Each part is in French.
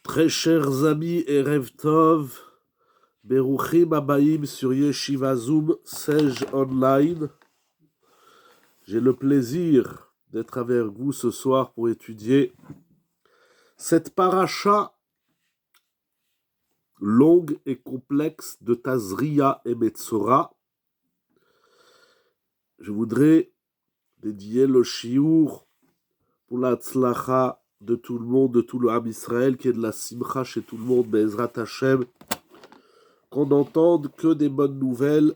Très chers amis, Erev Tov, Beruchim Abaim sur Yeshiva Zoom, Sej Online. J'ai le plaisir d'être avec vous ce soir pour étudier cette paracha longue et complexe de Tazria et Metzora. Je voudrais dédier le shiur pour la tzlacha de tout le monde, de tout le Ham Israël, qui est de la simcha chez tout le monde, Be'ezrat Hashem, qu'on n'entende que des bonnes nouvelles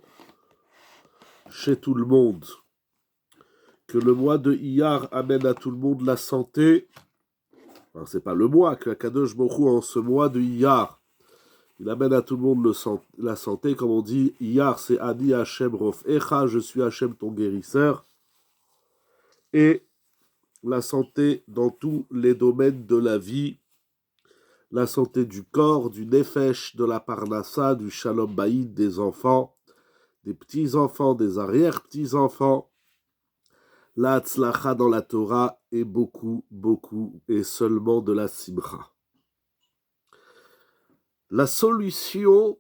chez tout le monde. Que le mois de Iyar amène à tout le monde la santé. Enfin, c'est pas le mois, que Kadosh Baruch Hu, en ce mois de Iyar, il amène à tout le monde la santé. Comme on dit, Iyar, c'est Ani Hashem Rofecha, je suis Hashem ton guérisseur. Et la santé dans tous les domaines de la vie, la santé du corps, du nefesh, de la parnassa, du shalom baïd, des enfants, des petits-enfants, des arrière-petits-enfants, la hatzlacha dans la Torah et beaucoup, et seulement de la simcha. La solution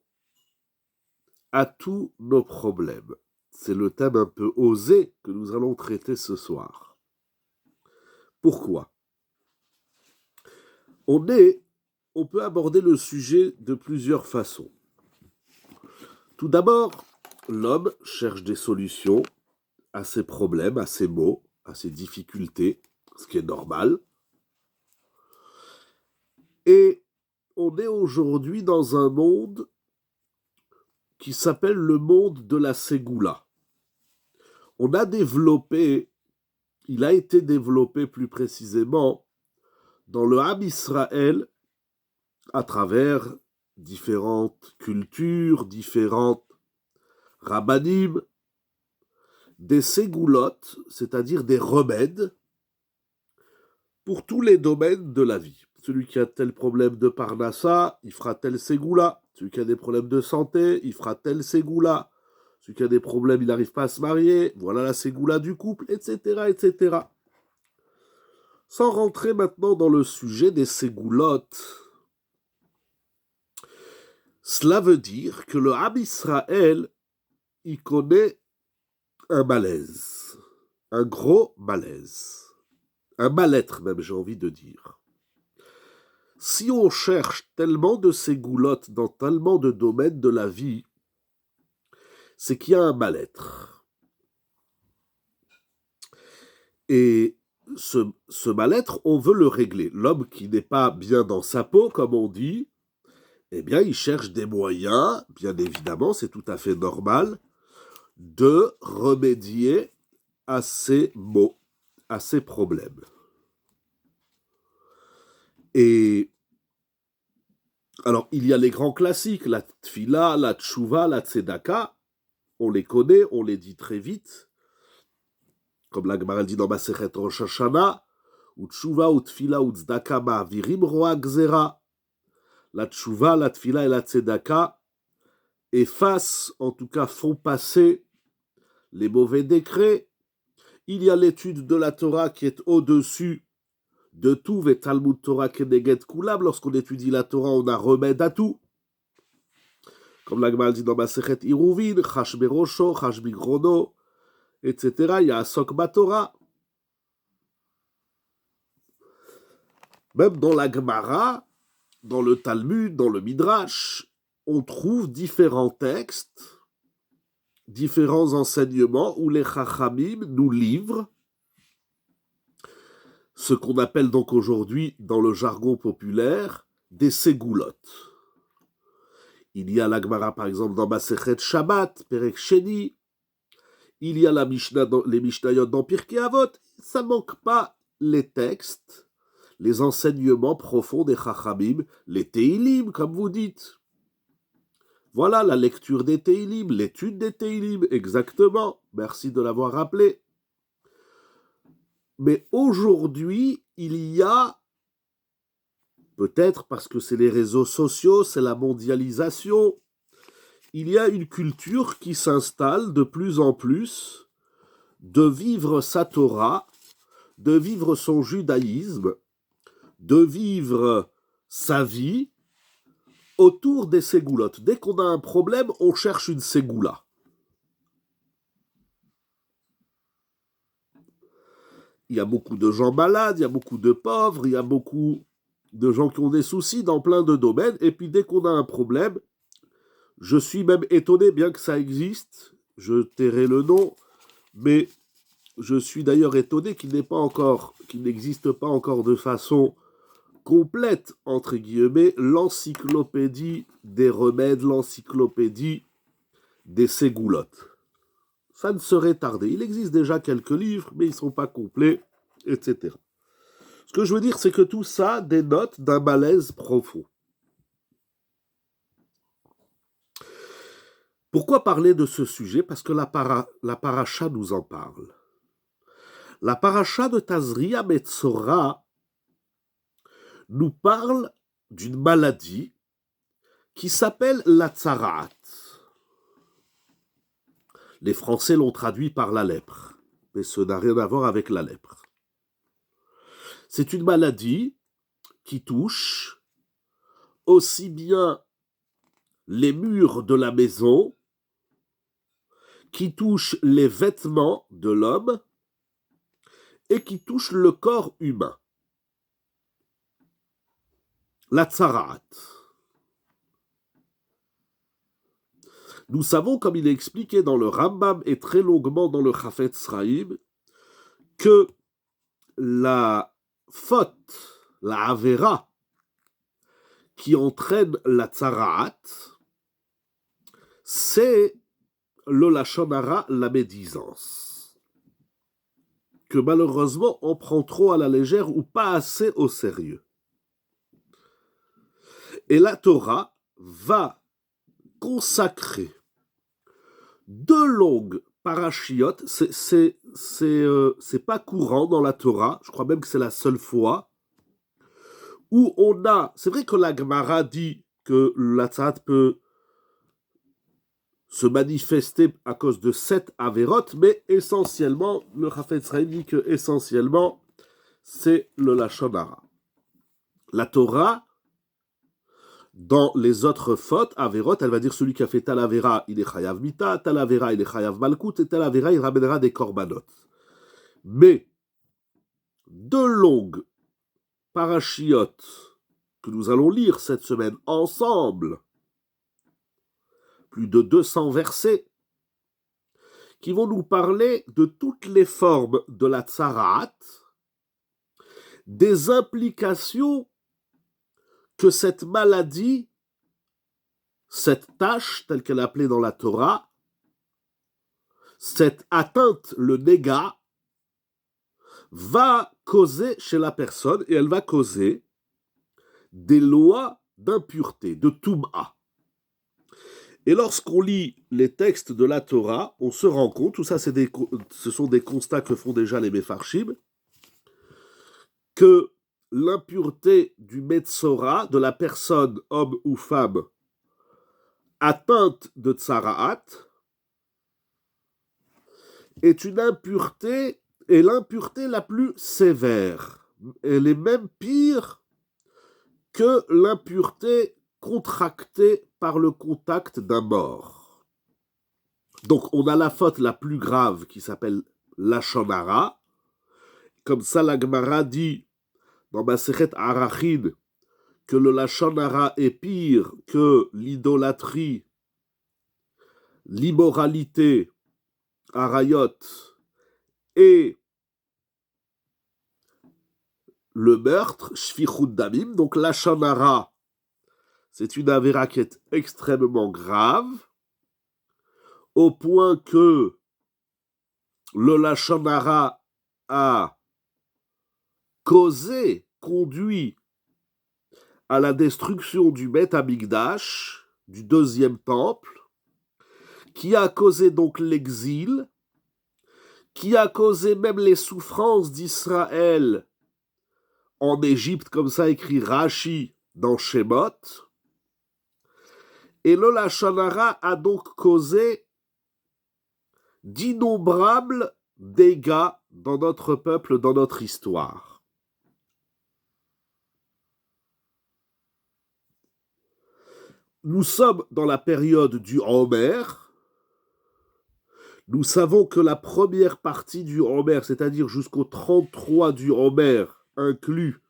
à tous nos problèmes, c'est le thème un peu osé que nous allons traiter ce soir. Pourquoi ? On peut aborder le sujet de plusieurs façons. Tout d'abord, l'homme cherche des solutions à ses problèmes, à ses maux, à ses difficultés, ce qui est normal. Et on est aujourd'hui dans un monde qui s'appelle le monde de la Ségoula. Il a été développé plus précisément dans le Ham Israël à travers différentes cultures, différentes rabbanim, des ségoulottes, c'est-à-dire des remèdes pour tous les domaines de la vie. Celui qui a tel problème de parnassa, il fera tel ségoula. Celui qui a des problèmes de santé, il fera tel ségoula. Celui qui a des problèmes, il n'arrive pas à se marier, voilà la ségoula du couple, etc., etc. Sans rentrer maintenant dans le sujet des ségoulottes, cela veut dire que le Ham Israël, il connaît un malaise, un gros malaise, un mal-être même, j'ai envie de dire. Si on cherche tellement de ségoulottes dans tellement de domaines de la vie, c'est qu'il y a un mal-être. Et ce mal-être, on veut le régler. L'homme qui n'est pas bien dans sa peau, comme on dit, eh bien, il cherche des moyens, bien évidemment, c'est tout à fait normal, de remédier à ces maux, à ces problèmes. Et alors, il y a les grands classiques, la tfila, la tchouva, la tzedaka, on les connaît, on les dit très vite, comme la Gemara dit dans Masechet Rosh Hashanah, ou tchouva, ou tfila, ou tzedaka, ma'avirim roa gzera. La tchouva, la tfila et la tzedaka effacent, en tout cas font passer les mauvais décrets. Il y a l'étude de la Torah qui est au-dessus de tout, ve Talmud Torah keneged kulam. Lorsqu'on étudie la Torah, on a remède à tout. Comme la Gemara dit dans Masechet Iruvin, chash berosho, chash bigrono, etc. Il y a Asok Batorah. Même dans la Gemara, dans le Talmud, dans le Midrash, on trouve différents textes, différents enseignements où les Chachamim nous livrent ce qu'on appelle donc aujourd'hui, dans le jargon populaire, des ségoulottes. Il y a la Gemara, par exemple, dans Masechet Shabbat, Perek Sheni. Il y a les Mishnayot dans Pirkei Avot. Ça ne manque pas les textes, les enseignements profonds des Chachamim, les Teilim, comme vous dites. Voilà la lecture des Teilim, l'étude des Teilim, exactement. Merci de l'avoir rappelé. Mais aujourd'hui, il y a, peut-être parce que c'est les réseaux sociaux, c'est la mondialisation, il y a une culture qui s'installe de plus en plus de vivre sa Torah, de vivre son judaïsme, de vivre sa vie autour des ségoulottes. Dès qu'on a un problème, on cherche une ségoula. Il y a beaucoup de gens malades, il y a beaucoup de pauvres, il y a beaucoup de gens qui ont des soucis dans plein de domaines. Et puis dès qu'on a un problème, je suis même étonné, bien que ça existe, je tairai le nom, mais je suis d'ailleurs étonné qu'il n'existe pas encore de façon complète, entre guillemets, l'encyclopédie des remèdes, l'encyclopédie des ségoulottes. Ça ne serait tardé. Il existe déjà quelques livres, mais ils ne sont pas complets, etc. Ce que je veux dire, c'est que tout ça dénote d'un malaise profond. Pourquoi parler de ce sujet? Parce que la paracha nous en parle. La paracha de Tazria Metzora nous parle d'une maladie qui s'appelle la tzaraat. Les Français l'ont traduit par la lèpre, mais ce n'a rien à voir avec la lèpre. C'est une maladie qui touche aussi bien les murs de la maison, qui touche les vêtements de l'homme et qui touche le corps humain. La tzaraat. Nous savons, comme il est expliqué dans le Rambam et très longuement dans le Chafetz Chaim, que la faute, la avera, qui entraîne la tzaraat, c'est le lachon hara, la médisance, que malheureusement on prend trop à la légère ou pas assez au sérieux. Et la Torah va consacrer deux longues parachiotes, c'est pas courant dans la Torah, je crois même que c'est la seule fois, où on a, c'est vrai que la Gemara dit que la tzaraat peut se manifester à cause de 7 avérotes, mais essentiellement, le Chafetz Chaim dit que essentiellement, c'est le lachon hara. La Torah, dans les autres fautes, avérotes, elle va dire celui qui a fait tal avéra, il est chayav mita, tal avéra, il est chayav malkout, et tal avéra, il ramènera des korbanot. Mais, deux longues parachiotes que nous allons lire cette semaine ensemble, plus de 200 versets, qui vont nous parler de toutes les formes de la tzaraat, des implications que cette maladie, cette tâche, telle qu'elle est appelée dans la Torah, cette atteinte, le néga, va causer chez la personne, et elle va causer des lois d'impureté, de toum'a. Et lorsqu'on lit les textes de la Torah, on se rend compte, tout ça ce sont des constats que font déjà les Mefarshim, que l'impureté du Metzora, de la personne, homme ou femme, atteinte de Tzaraat, est une impureté, et l'impureté la plus sévère. Elle est même pire que l'impureté contractée par le contact d'un mort. Donc on a la faute la plus grave qui s'appelle lachon hara. Comme ça la Gemara dit dans Masechet Arachin que le lachon hara est pire que l'idolâtrie, l'immoralité, arayot, et le meurtre, shfichut damim. Donc lachon hara, c'est une avéra qui est extrêmement grave, au point que le lachon hara a causé, conduit à la destruction du Beth Amikdash, du deuxième temple, qui a causé donc l'exil, qui a causé même les souffrances d'Israël en Égypte, comme ça écrit Rashi dans Shemot. Et le lachon hara a donc causé d'innombrables dégâts dans notre peuple, dans notre histoire. Nous sommes dans la période du Homer. Nous savons que la première partie du Homer, c'est-à-dire jusqu'au 33 du Homer, inclus,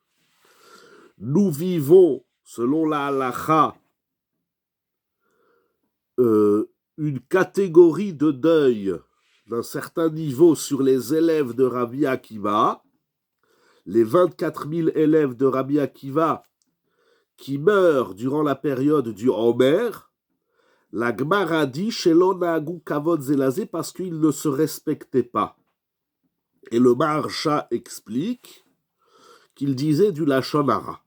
nous vivons, selon la halacha, une catégorie de deuil d'un certain niveau sur les élèves de Rabbi Akiva, les 24 000 élèves de Rabbi Akiva qui meurent durant la période du Homer. La Gemara dit Shelo Naagu Kavod Zelazé parce qu'ils ne se respectaient pas. Et le Maharsha explique qu'il disait du Lachon Hara.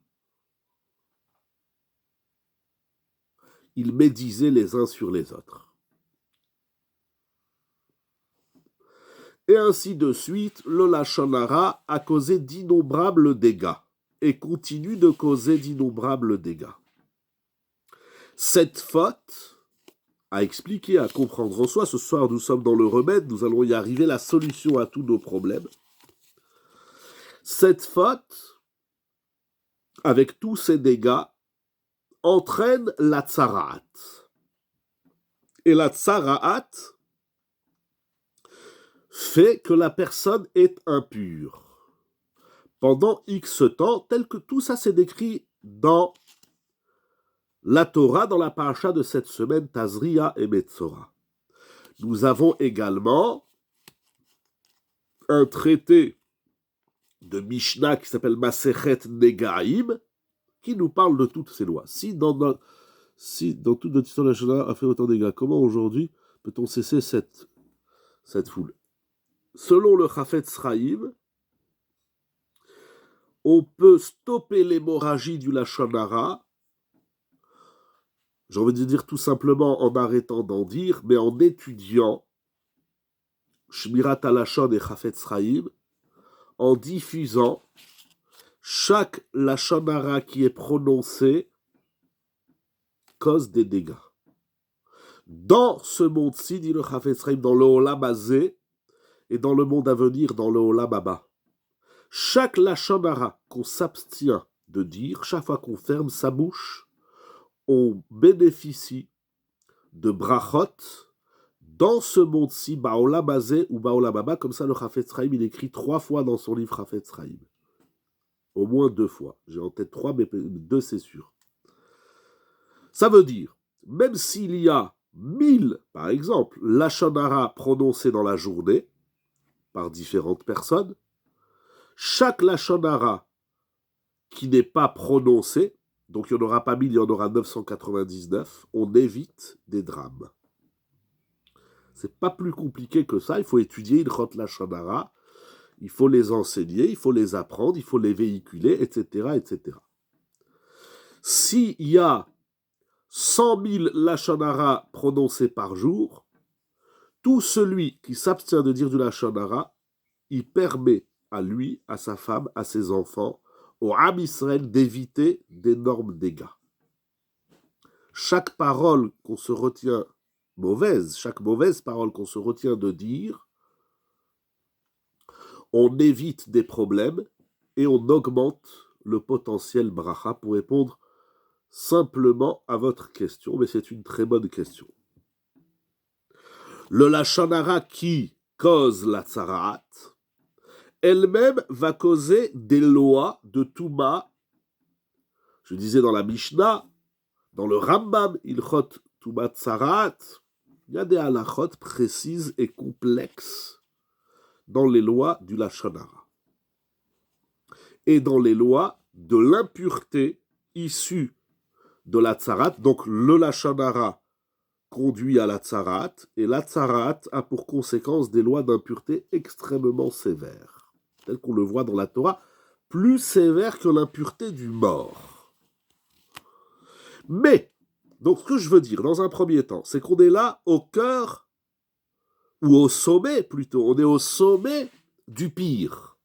Ils médisaient les uns sur les autres. Et ainsi de suite, le Lachon Hara a causé d'innombrables dégâts et continue de causer d'innombrables dégâts. Cette faute à expliquer, à comprendre en soi. Ce soir, nous sommes dans le remède, nous allons y arriver, la solution à tous nos problèmes. Cette faute, avec tous ces dégâts, entraîne la tsaraat. Et la tsaraat fait que la personne est impure pendant X temps, tel que tout ça s'est décrit dans la Torah, dans la paracha de cette semaine, Tazria et Metzora. Nous avons également un traité de Mishnah qui s'appelle Masechet Negaim, qui nous parle de toutes ces lois. Si dans toute notre histoire nationale a fait autant de dégâts, comment aujourd'hui peut-on cesser cette foule? Selon le Chafetz Chaim, on peut stopper l'hémorragie du Lachon Hara, j'ai envie de dire tout simplement en arrêtant d'en dire, mais en étudiant Shmirat HaLashon et Chafetz Chaim, en diffusant chaque Lachon Hara qui est prononcé cause des dégâts. Dans ce monde-ci, dit le Chafetz Chaim, dans le Olam Hazé et dans le monde à venir, dans le Olam Haba, chaque Lachon Hara qu'on s'abstient de dire, chaque fois qu'on ferme sa bouche, on bénéficie de brachot dans ce monde-ci, Baolam Hazé ou Baolam Haba, comme ça le Chafetz Chaim, il écrit 3 fois dans son livre Chafetz Chaim. Au moins 2 fois. J'ai en tête 3, mais 2 c'est sûr. Ça veut dire, même s'il y a 1000, par exemple, Lachon Hara prononcés dans la journée, par différentes personnes, chaque Lachon Hara qui n'est pas prononcé, donc il n'y en aura pas 1000, il y en aura 999, on évite des drames. C'est pas plus compliqué que ça, il faut étudier Ilchot Lachon Hara, il faut les enseigner, il faut les apprendre, il faut les véhiculer, etc., etc. S'il y a 100 000 Lachon Hara prononcés par jour, tout celui qui s'abstient de dire du Lachon Hara, il permet à lui, à sa femme, à ses enfants, au Am Israël d'éviter d'énormes dégâts. Chaque parole qu'on se retient mauvaise, chaque mauvaise parole qu'on se retient de dire, on évite des problèmes et on augmente le potentiel bracha pour répondre simplement à votre question, mais c'est une très bonne question. Le Lachon Hara qui cause la tsaraat, elle-même va causer des lois de Touma. Je disais dans la Mishnah, dans le Rambam, Ilchot Touma Tsaraat, il y a des halachot précises et complexes dans les lois du Lachon Hara. Et dans les lois de l'impureté issue de la Tsarat. Donc le Lachon Hara conduit à la Tsarat, et la Tsarat a pour conséquence des lois d'impureté extrêmement sévères, telles qu'on le voit dans la Torah, plus sévères que l'impureté du mort. Mais, donc ce que je veux dire dans un premier temps, c'est qu'on est là au cœur, ou au sommet plutôt, on est au sommet du pire.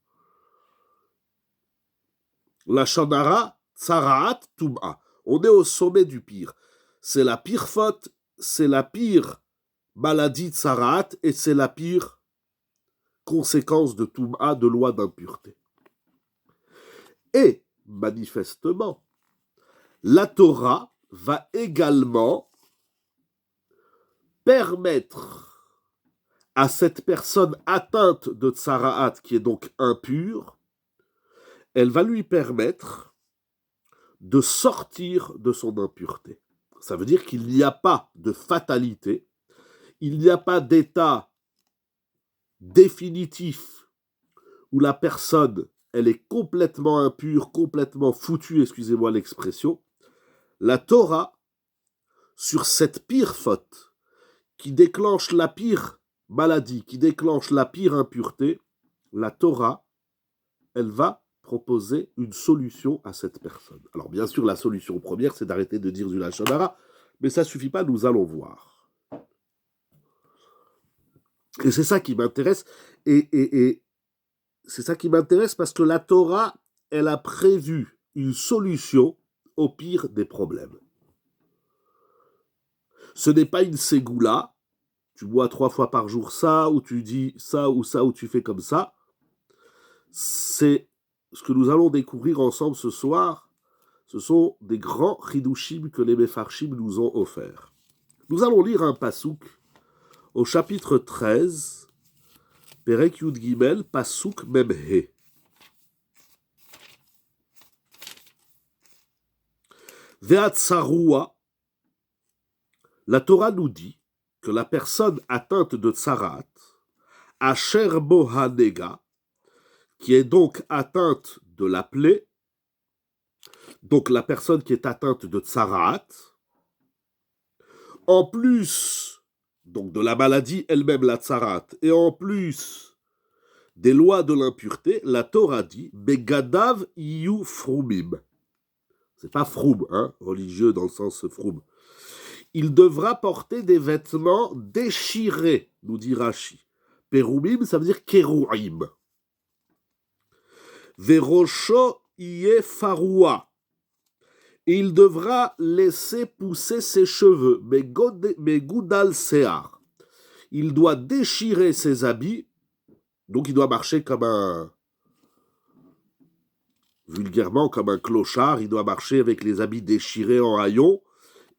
Lachon Hara, Tsaraat, Touma. On est au sommet du pire. C'est la pire faute, c'est la pire maladie Tsaraat, et c'est la pire conséquence de Touma, de loi d'impureté. Et, manifestement, la Torah va également permettre à cette personne atteinte de tsara'at, qui est donc impure, elle va lui permettre de sortir de son impureté. Ça veut dire qu'il n'y a pas de fatalité, il n'y a pas d'état définitif où la personne, elle est complètement impure, complètement foutue, excusez-moi l'expression. La Torah, sur cette pire faute, qui déclenche la pire maladie, qui déclenche la pire impureté, la Torah, elle va proposer une solution à cette personne. Alors bien sûr, la solution première, c'est d'arrêter de dire du lachon hara, mais ça ne suffit pas, nous allons voir. Et c'est ça qui m'intéresse, et c'est ça qui m'intéresse parce que la Torah, elle a prévu une solution au pire des problèmes. Ce n'est pas une ségoula, tu bois 3 fois par jour ça, ou tu dis ça, ou tu fais comme ça. C'est ce que nous allons découvrir ensemble ce soir. Ce sont des grands chidushim que les Mefarshim nous ont offerts. Nous allons lire un pasouk au chapitre 13, Perek Yud Gimel, pasouk mem he. Ve'atzarua, la Torah nous dit que la personne atteinte de tsarat, asher bo hanega, qui est donc atteinte de la plaie, donc la personne qui est atteinte de tsarat, en plus donc de la maladie elle-même, la tsarat, et en plus des lois de l'impureté, la Torah dit begadav iyu frumim. C'est pas froum, hein, religieux dans le sens froum. Il devra porter des vêtements déchirés, nous dit Rashi. Perumim, ça veut dire keruim. Verosho iye faroua. Et il devra laisser pousser ses cheveux, mais goudal sear. Il doit déchirer ses habits, donc il doit marcher comme vulgairement comme un clochard, il doit marcher avec les habits déchirés en haillons,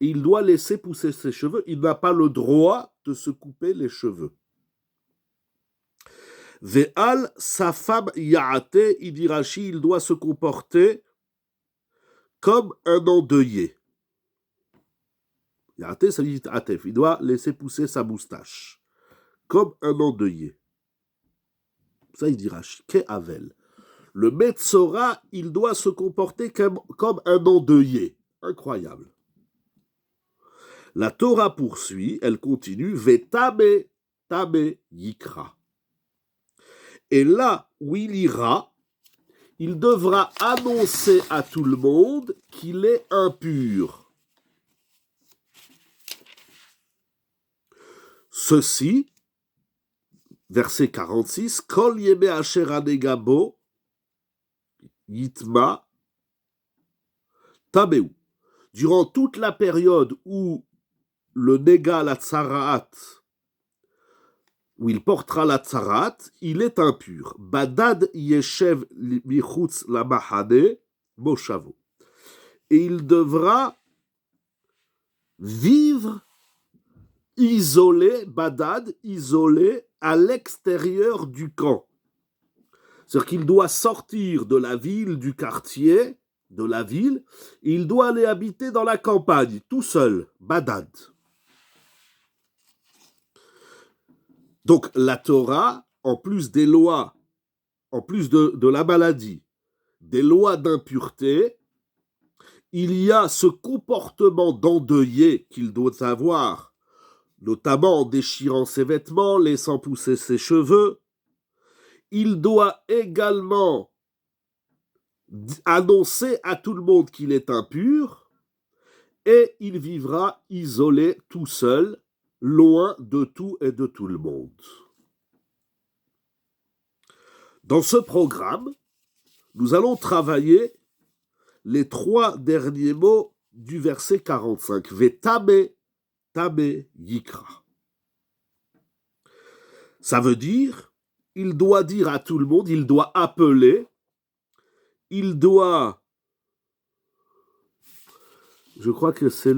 et il doit laisser pousser ses cheveux, il n'a pas le droit de se couper les cheveux. Ve'al sa femme ya'ate, il dit Rashi, il doit se comporter comme un endeuillé. Ya'ate, ça dit atef, il doit laisser pousser sa moustache, comme un endeuillé. Ça, il dit Rashi, ke'avel. Le Metzora, il doit se comporter comme un endeuillé. Incroyable. La Torah poursuit, elle continue, Vetame, Tame, Yikra. Et là où il ira, il devra annoncer à tout le monde qu'il est impur. Ceci, verset 46, Kol yeme asher anegabo, Yitma, Tameu. Durant toute la période où le Nega, la Tsaraat, où il portera la Tsaraat, il est impur. Badad yeshev michutz la mahane, moshavo. Et il devra vivre isolé, badad, isolé, à l'extérieur du camp. C'est-à-dire qu'il doit sortir de la ville, du quartier, de la ville, et il doit aller habiter dans la campagne, tout seul, badad. Donc la Torah, en plus des lois, en plus de la maladie, des lois d'impureté, il y a ce comportement d'endeuillé qu'il doit avoir, notamment en déchirant ses vêtements, laissant pousser ses cheveux. Il doit également annoncer à tout le monde qu'il est impur, et il vivra isolé, tout seul, loin de tout et de tout le monde. Dans ce programme, nous allons travailler les 3 derniers mots du verset 45. Vetame, tame, yikra. Ça veut dire, il doit dire à tout le monde, il doit appeler, il doit Je crois que c'est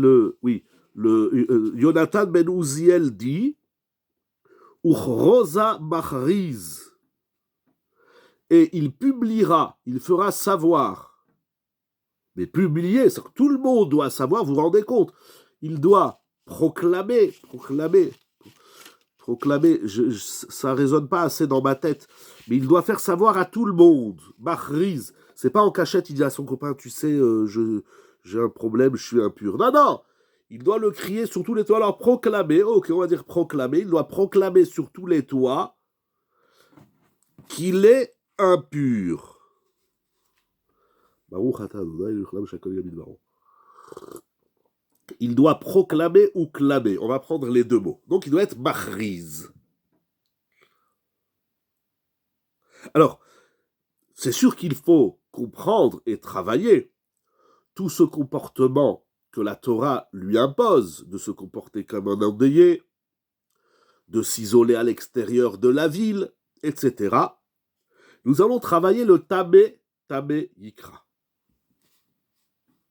Jonathan ben Uziel dit Uchroza Machriz. Et il publiera, il fera savoir. Mais publier, c'est que tout le monde doit savoir, vous vous rendez compte. Il doit proclamer, ça ne résonne pas assez dans ma tête, mais il doit faire savoir à tout le monde. Machriz, c'est pas en cachette, il dit à son copain, tu sais, j'ai un problème, je suis impur. Non, non, il doit le crier sur tous les toits. Alors proclamer, ok, on va dire proclamer, il doit proclamer sur tous les toits qu'il est impur. Il doit proclamer ou clamer. On va prendre les deux mots. Donc il doit être machriz. Alors, c'est sûr qu'il faut comprendre et travailler tout ce comportement que la Torah lui impose, de se comporter comme un endeuillé, de s'isoler à l'extérieur de la ville, etc. Nous allons travailler le Tamé Yikra.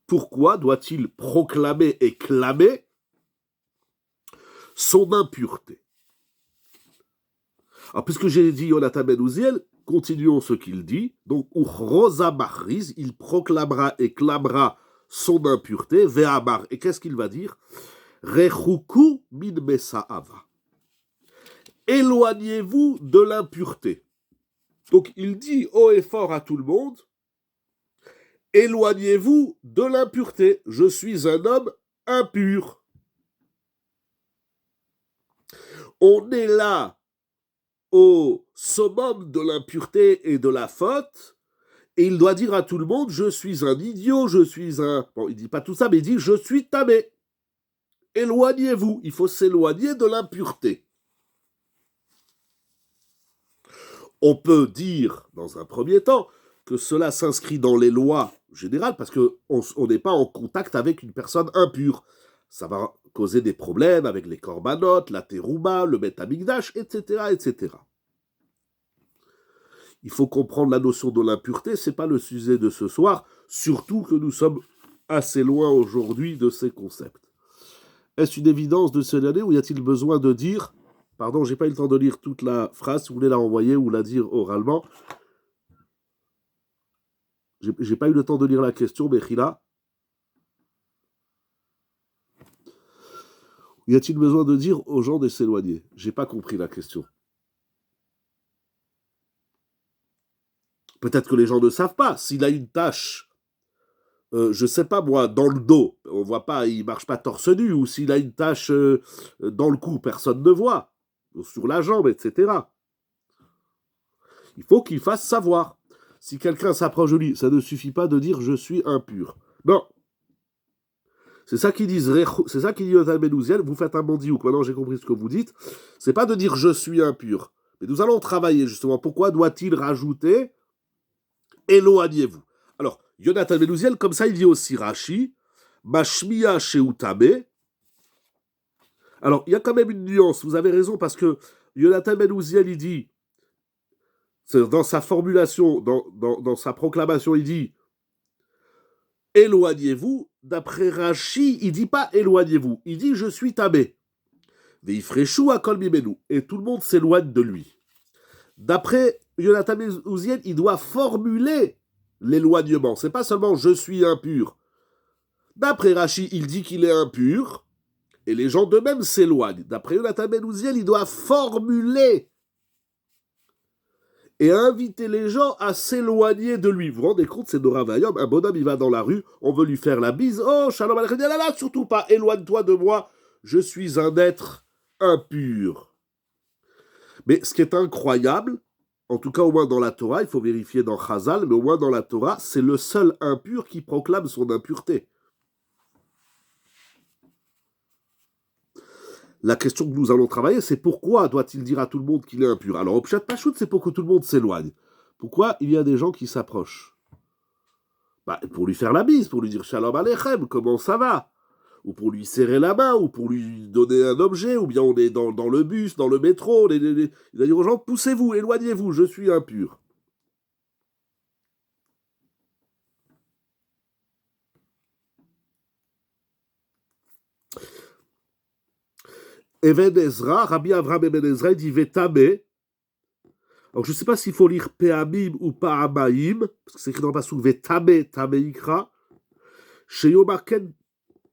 Pourquoi doit-il proclamer et clamer son impureté? Alors, puisque j'ai dit Jonathan ben Uziel, continuons ce qu'il dit. Donc, Uchroza Machriz, il proclamera et clamera son impureté, Ve'amar. Et qu'est-ce qu'il va dire? Rechuku min Mesa'ava. Éloignez-vous de l'impureté. Donc, il dit haut et fort à tout le monde, éloignez-vous de l'impureté. Je suis un homme impur. On est là au summum de l'impureté et de la faute, et il doit dire à tout le monde, je suis un idiot, je suis un... Bon, il dit pas tout ça, mais il dit, je suis tamé. Éloignez-vous, il faut s'éloigner de l'impureté. On peut dire, dans un premier temps, que cela s'inscrit dans les lois générales, parce qu'on n'est pas en contact avec une personne impure. Ça va causer des problèmes avec les korbanot, la terouma, le bet hamikdash, etc., etc. Il faut comprendre la notion de l'impureté, ce n'est pas le sujet de ce soir, surtout que nous sommes assez loin aujourd'hui de ces concepts. Est-ce une évidence de ce l'année ou y a-t-il besoin de dire, pardon, j'ai pas eu le temps de lire toute la phrase, si vous voulez la renvoyer ou la dire oralement. J'ai pas eu le temps de lire la question, Bechila. Y a-t-il besoin de dire aux gens de s'éloigner? J'ai pas compris la question. Peut-être que les gens ne savent pas. S'il a une tache, je sais pas moi, dans le dos, on voit pas, il marche pas torse nu, ou s'il a une tache dans le cou, personne ne voit, ou sur la jambe, etc. Il faut qu'il fasse savoir. Si quelqu'un s'approche de lui, ça ne suffit pas de dire je suis impur. Non. C'est ça qu'ils disent, c'est ça qu'il dit Yotam ben Uziel, vous faites un bon diouk, maintenant j'ai compris ce que vous dites. C'est pas de dire je suis impur. Mais nous allons travailler justement. Pourquoi doit-il rajouter éloignez-vous? Alors, Jonathan ben Uziel, comme ça il dit aussi Rashi, Mashmiya Sheutame. Alors, il y a quand même une nuance, vous avez raison, parce que Jonathan ben Uziel, il dit, dans sa formulation, dans sa proclamation, il dit éloignez-vous. D'après Rashi, il dit pas éloignez-vous, il dit je suis tamé. Et tout le monde s'éloigne de lui. D'après Jonathan ben Uziel, il doit formuler l'éloignement. C'est pas seulement je suis impur. D'après Rashi, il dit qu'il est impur, et les gens d'eux-mêmes s'éloignent. D'après Jonathan ben Uziel, il doit formuler et inviter les gens à s'éloigner de lui. Vous vous rendez compte, c'est Nora Vayom, un bonhomme, il va dans la rue, on veut lui faire la bise, oh, shalom aleichem, là, surtout pas, éloigne-toi de moi, je suis un être impur. Mais ce qui est incroyable, en tout cas au moins dans la Torah, il faut vérifier dans Chazal, mais au moins dans la Torah, c'est le seul impur qui proclame son impureté. La question que nous allons travailler, c'est pourquoi doit-il dire à tout le monde qu'il est impur? Alors, au Pshat Pachout, c'est pour que tout le monde s'éloigne. Pourquoi il y a des gens qui s'approchent? Pour lui faire la bise, pour lui dire Shalom Aleichem, comment ça va? Ou pour lui serrer la main, ou pour lui donner un objet, ou bien on est dans le bus, dans le métro, il va dire aux gens, poussez-vous, éloignez-vous, je suis impur. Even Ezra, Rabbi Avraham Eben Ezra, il dit Vetame. Alors je ne sais pas s'il faut lire Peamim ou Paamaim, parce que c'est écrit dans le passage Vetame, Tameikra. Chez Yomarken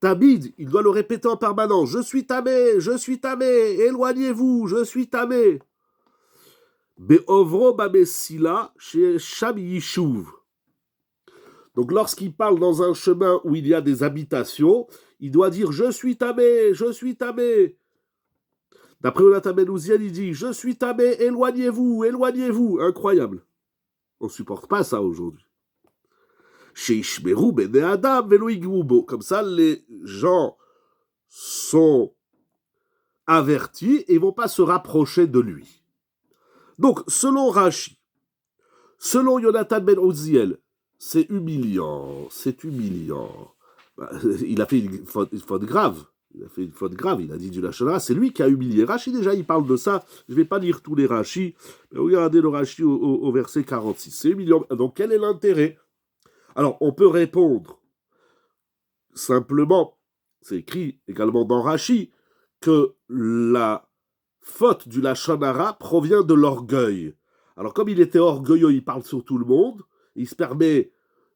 Tamid, il doit le répéter en permanence. Je suis tamé, éloignez-vous, je suis tamé. Be'ovro Bamesila, chez Sham Yishuv. Donc lorsqu'il parle dans un chemin où il y a des habitations, il doit dire je suis tamé, je suis tamé. D'après Jonathan Ben Uziel, il dit je suis tamé, éloignez-vous, éloignez-vous. Incroyable. On ne supporte pas ça aujourd'hui. Chez Ishmeru Bene Adam Velo Igmubo. Comme ça, les gens sont avertis et ne vont pas se rapprocher de lui. Donc, selon Rashi, selon Jonathan Ben Uziel, c'est humiliant, c'est humiliant. Il a fait une faute grave. Il a fait une faute grave, il a dit du lachon hara, c'est lui qui a humilié. Rashi, déjà, il parle de ça. Je ne vais pas lire tous les Rashi, mais regardez le Rashi au verset 46. C'est humiliant. Donc, quel est l'intérêt? Alors, on peut répondre simplement, c'est écrit également dans Rashi, que la faute du lachon hara provient de l'orgueil. Alors, comme il était orgueilleux, il parle sur tout le monde, il se permet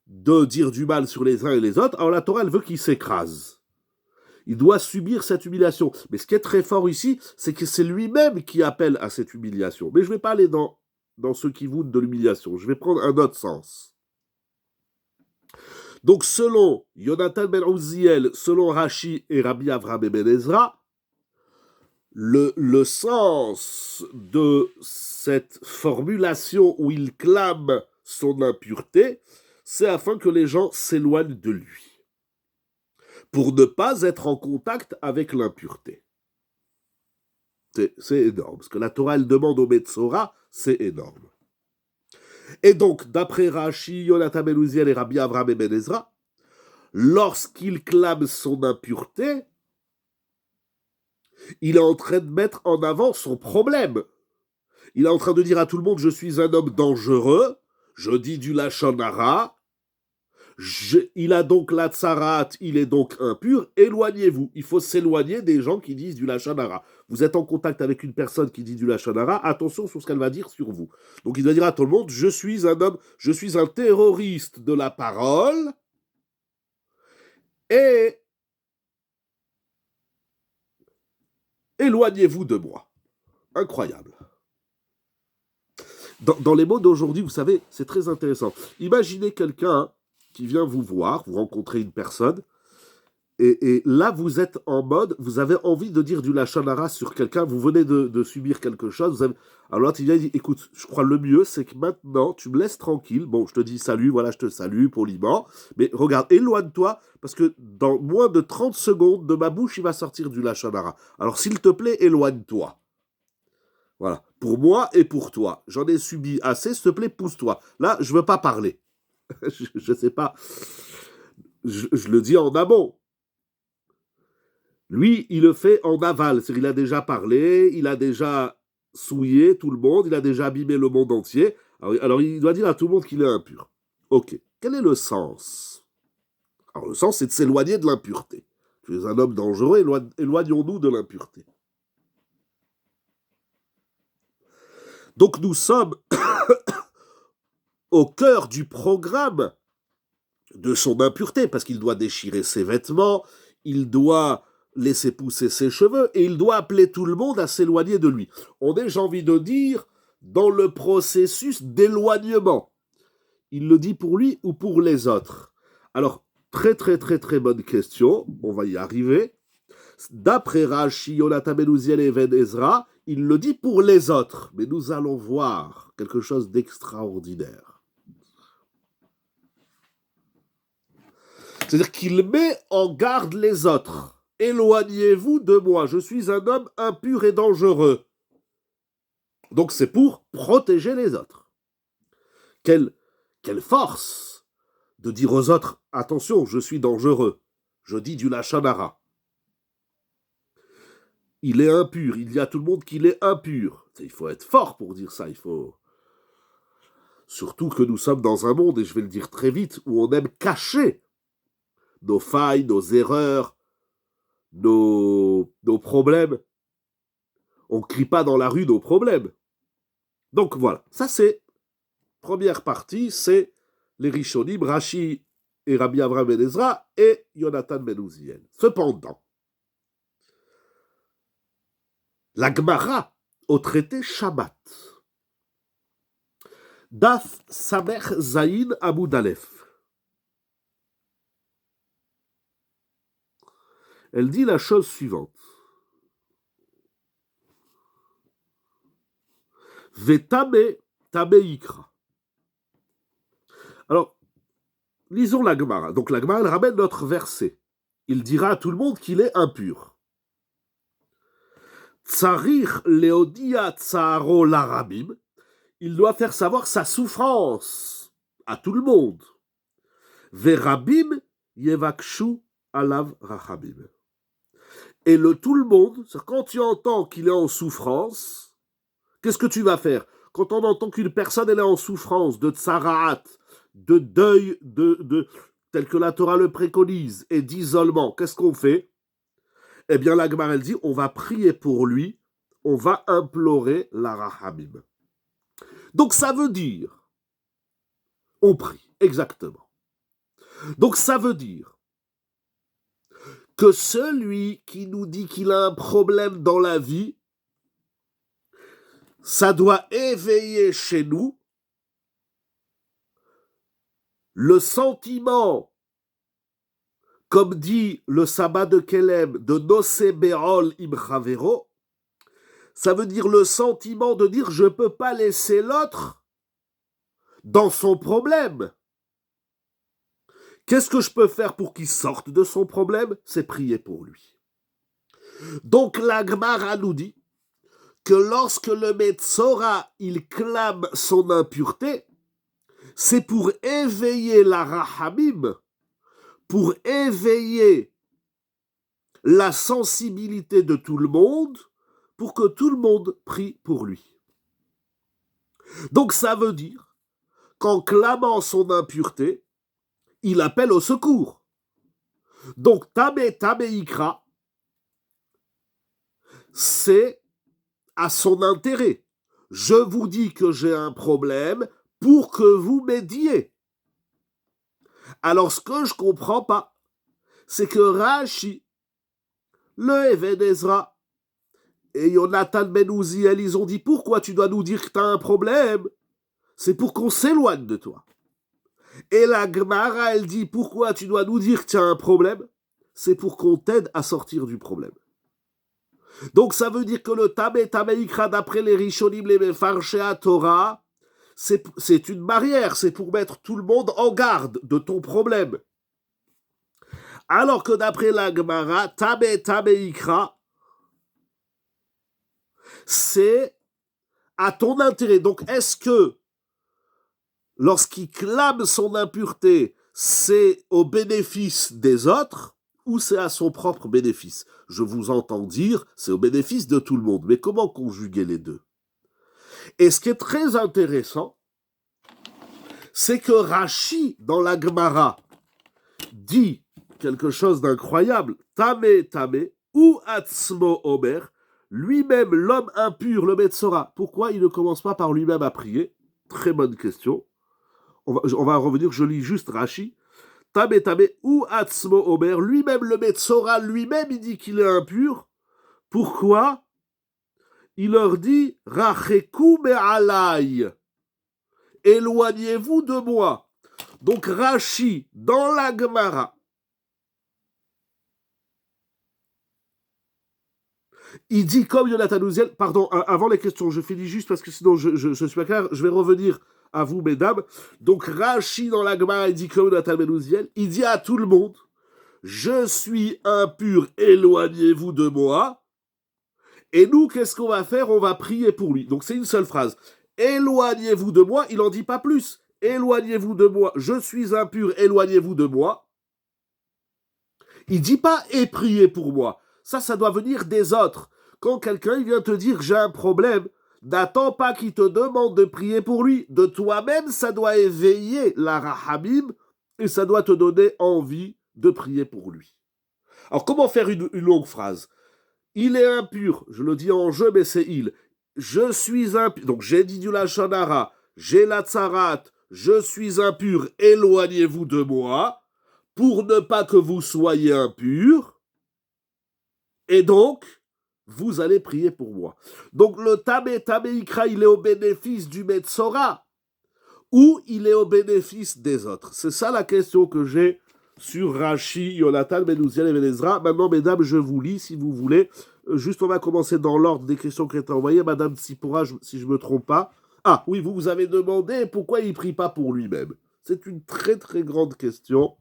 de dire du mal sur les uns et les autres, alors la Torah, elle veut qu'il s'écrase. Il doit subir cette humiliation. Mais ce qui est très fort ici, c'est que c'est lui-même qui appelle à cette humiliation. Mais je ne vais pas aller dans ce qui voûte de l'humiliation. Je vais prendre un autre sens. Donc, selon Jonathan Ben Uziel, selon Rashi et Rabbi Avraham Ben Ezra, le sens de cette formulation où il clame son impureté, c'est afin que les gens s'éloignent de lui, pour ne pas être en contact avec l'impureté. C'est énorme. Ce que la Torah, elle demande au Metzora, c'est énorme. Et donc, d'après Rashi, Jonathan Ben Uziel et Rabbi Avraham Ben Ezra, lorsqu'il clame son impureté, il est en train de mettre en avant son problème. Il est en train de dire à tout le monde, je suis un homme dangereux, je dis du lachon hara, il a donc la tsarat, il est donc impur, éloignez-vous. Il faut s'éloigner des gens qui disent du lachon hara. Vous êtes en contact avec une personne qui dit du lachon hara, attention sur ce qu'elle va dire sur vous. Donc il doit dire à tout le monde, je suis un homme, je suis un terroriste de la parole, et éloignez-vous de moi. Incroyable. Dans les mots d'aujourd'hui, vous savez, c'est très intéressant. Imaginez quelqu'un qui vient vous voir, vous rencontrez une personne, et là, vous êtes en mode, vous avez envie de dire du lachon hara sur quelqu'un, vous venez de subir quelque chose, alors l'autre, il vient et dit, écoute, je crois le mieux, c'est que maintenant, tu me laisses tranquille, bon, je te dis salut, voilà, je te salue poliment, mais regarde, éloigne-toi, parce que dans moins de 30 secondes, de ma bouche, il va sortir du lachon hara. Alors, s'il te plaît, éloigne-toi. Voilà, pour moi et pour toi. J'en ai subi assez, s'il te plaît, pousse-toi. Là, je ne veux pas parler. Je ne sais pas. Je le dis en amont. Lui, il le fait en aval. C'est-à-dire, il a déjà parlé, il a déjà souillé tout le monde, il a déjà abîmé le monde entier. Alors il doit dire à tout le monde qu'il est impur. Ok. Quel est le sens? Alors, le sens, c'est de s'éloigner de l'impureté. Tu es un homme dangereux, éloignons-nous de l'impureté. Donc nous sommes au cœur du programme de son impureté, parce qu'il doit déchirer ses vêtements, il doit laisser pousser ses cheveux, et il doit appeler tout le monde à s'éloigner de lui. On est, j'ai envie de dire, dans le processus d'éloignement. Il le dit pour lui ou pour les autres? Alors, très très très très bonne question, on va y arriver. D'après Rashi, Jonathan Ben Uziel et Even Ezra, il le dit pour les autres, mais nous allons voir quelque chose d'extraordinaire. C'est-à-dire qu'il met en garde les autres. Éloignez-vous de moi, je suis un homme impur et dangereux. Donc c'est pour protéger les autres. Quelle force de dire aux autres, attention, je suis dangereux. Je dis du lachon hara. Il est impur, il dit à tout le monde qu'il est impur. Il faut être fort pour dire ça, il faut... Surtout que nous sommes dans un monde, et je vais le dire très vite, où on aime cacher nos failles, nos erreurs, nos problèmes. On ne crie pas dans la rue nos problèmes. Donc voilà, ça c'est, première partie, c'est les Rishonim, Rashi et Rabbi Avraham ben Ezra et Yonatan ben Uziel. Cependant, la Gemara au traité Shabbat, Daf Samer Zayin Abu Dalef, elle dit la chose suivante. Vetame Tabe Ikra. Alors, lisons la Gemara. Donc la Gemara, elle ramène notre verset. Il dira à tout le monde qu'il est impur. Tsarich leodia tsaro larabim. Il doit faire savoir sa souffrance à tout le monde. Verabim yevakshu alav rachabim. Et le tout le monde, quand tu entends qu'il est en souffrance, qu'est-ce que tu vas faire? Quand on entend qu'une personne elle est en souffrance de tsaraat, de deuil, tel que la Torah le préconise, et d'isolement, qu'est-ce qu'on fait? Eh bien, la Gemara, elle dit, on va prier pour lui, on va implorer la rachamim. Donc, ça veut dire, on prie, exactement. Donc, ça veut dire que celui qui nous dit qu'il a un problème dans la vie, ça doit éveiller chez nous le sentiment, comme dit le sabbat de Kelem, de Nosé Berol Imchavero, ça veut dire le sentiment de dire je ne peux pas laisser l'autre dans son problème. Qu'est-ce que je peux faire pour qu'il sorte de son problème? C'est prier pour lui. Donc la Gemara nous dit que lorsque le Metzora, il clame son impureté, c'est pour éveiller la Rahamim, pour éveiller la sensibilité de tout le monde, pour que tout le monde prie pour lui. Donc ça veut dire qu'en clamant son impureté, il appelle au secours. Donc Tabe Ikra, c'est à son intérêt. Je vous dis que j'ai un problème pour que vous m'aidiez. Alors ce que je ne comprends pas, c'est que Rashi, le Even Ezra et Yonatan ben Uziel, ils ont dit pourquoi tu dois nous dire que tu as un problème? C'est pour qu'on s'éloigne de toi. Et la Gemara, elle dit pourquoi tu dois nous dire que tu as un problème? C'est pour qu'on t'aide à sortir du problème. Donc ça veut dire que le Tabe Ikra, d'après les Rishonim, les Mefarshei Torah, c'est une barrière, c'est pour mettre tout le monde en garde de ton problème. Alors que d'après la Gemara, Tabe Ikra, c'est à ton intérêt. Donc est-ce que lorsqu'il clame son impureté, c'est au bénéfice des autres ou c'est à son propre bénéfice? Je vous entends dire, c'est au bénéfice de tout le monde. Mais comment conjuguer les deux? Et ce qui est très intéressant, c'est que Rashi, dans la Gemara, dit quelque chose d'incroyable. Tame, ou Atzmo Omer, lui-même, l'homme impur, le Metzora. Pourquoi il ne commence pas par lui-même à prier? Très bonne question. On va revenir, je lis juste Rashi. Tame, ou Atzmo Omer, lui-même, le Metzora, lui-même, il dit qu'il est impur. Pourquoi? Il leur dit Racheku me'alai, éloignez-vous de moi. Donc Rashi, dans la Gemara, il dit comme Yonatan Uziel, pardon, avant les questions, je finis juste parce que sinon je suis pas clair, je vais revenir à vous, mesdames. Donc Rashi, dans la Gemara, il dit comme Yonatan Uziel, il dit à tout le monde, je suis impur, éloignez-vous de moi. Et nous, qu'est-ce qu'on va faire? On va prier pour lui. Donc c'est une seule phrase. Éloignez-vous de moi, il n'en dit pas plus. Éloignez-vous de moi, je suis impur, éloignez-vous de moi. Il ne dit pas et priez pour moi. Ça doit venir des autres. Quand quelqu'un vient te dire j'ai un problème, n'attends pas qu'il te demande de prier pour lui. De toi-même, ça doit éveiller la rahamim et ça doit te donner envie de prier pour lui. Alors comment faire une longue phrase? il est impur. Je le dis en jeu, mais c'est il. Je suis impur. Donc j'ai dit du lachon hara, j'ai la tsarat, je suis impur, éloignez-vous de moi, pour ne pas que vous soyez impurs. Et donc, vous allez prier pour moi. Donc le Tamé Ikra, il est au bénéfice du Metzora ou il est au bénéfice des autres. C'est ça la question que j'ai sur Rashi, Yonatan, Benouziel et Benezra. Maintenant, mesdames, je vous lis si vous voulez. Juste, on va commencer dans l'ordre des questions qui ont été envoyées. Madame Tsipora, si je ne me trompe pas. Ah, oui, vous avez demandé pourquoi il ne prie pas pour lui-même. C'est une très, très grande question.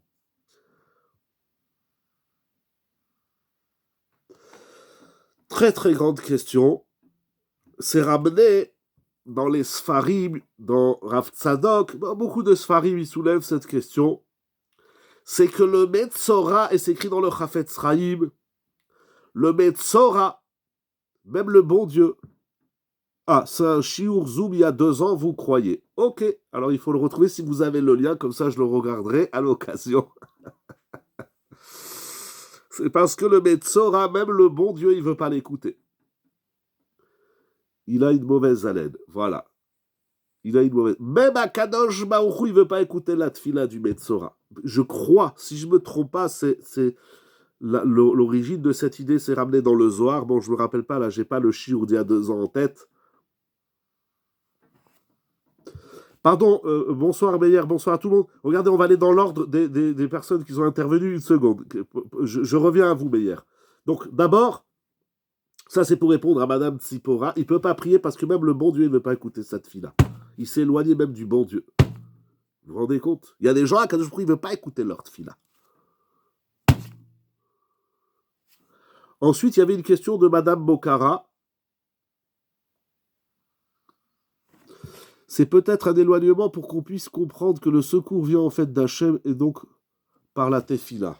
Très, très grande question. C'est ramené dans les Sfarim, dans Rav Tzadok, dans beaucoup de Sfarim, ils soulèvent cette question. C'est que le Metzora, et c'est écrit dans le Chafetz Chaim, le Metzora, même le bon Dieu. Ah, c'est un Shiur Zoom il y a 2 ans, vous croyez. Ok, alors il faut le retrouver si vous avez le lien, comme ça je le regarderai à l'occasion. C'est parce que le Metzora, même le bon Dieu, il ne veut pas l'écouter. Il a une mauvaise haleine, voilà. Il a une mauvaise... Même à Kadosh Baruch Hu, il ne veut pas écouter la tfila du Metzora. Je crois, si je ne me trompe pas, c'est l'origine de cette idée, c'est ramené dans le Zohar. Bon, je ne me rappelle pas, là, j'ai pas le shiur d'il y a 2 ans en tête. Pardon, bonsoir Meyer, bonsoir à tout le monde. Regardez, on va aller dans l'ordre des personnes qui ont intervenu. Une seconde. Je reviens à vous, Meyer. Donc, d'abord, ça c'est pour répondre à Madame Tsipora. Il ne peut pas prier parce que même le bon Dieu ne veut pas écouter cette fille-là. Il s'est éloigné même du bon Dieu. Vous vous rendez compte? Il y a des gens à Kadosh Baruch Hu, ils ne veulent pas écouter leur fille-là. Ensuite, il y avait une question de Madame Bokhara. C'est peut-être un éloignement pour qu'on puisse comprendre que le secours vient en fait d'Hachem et donc par la tefila.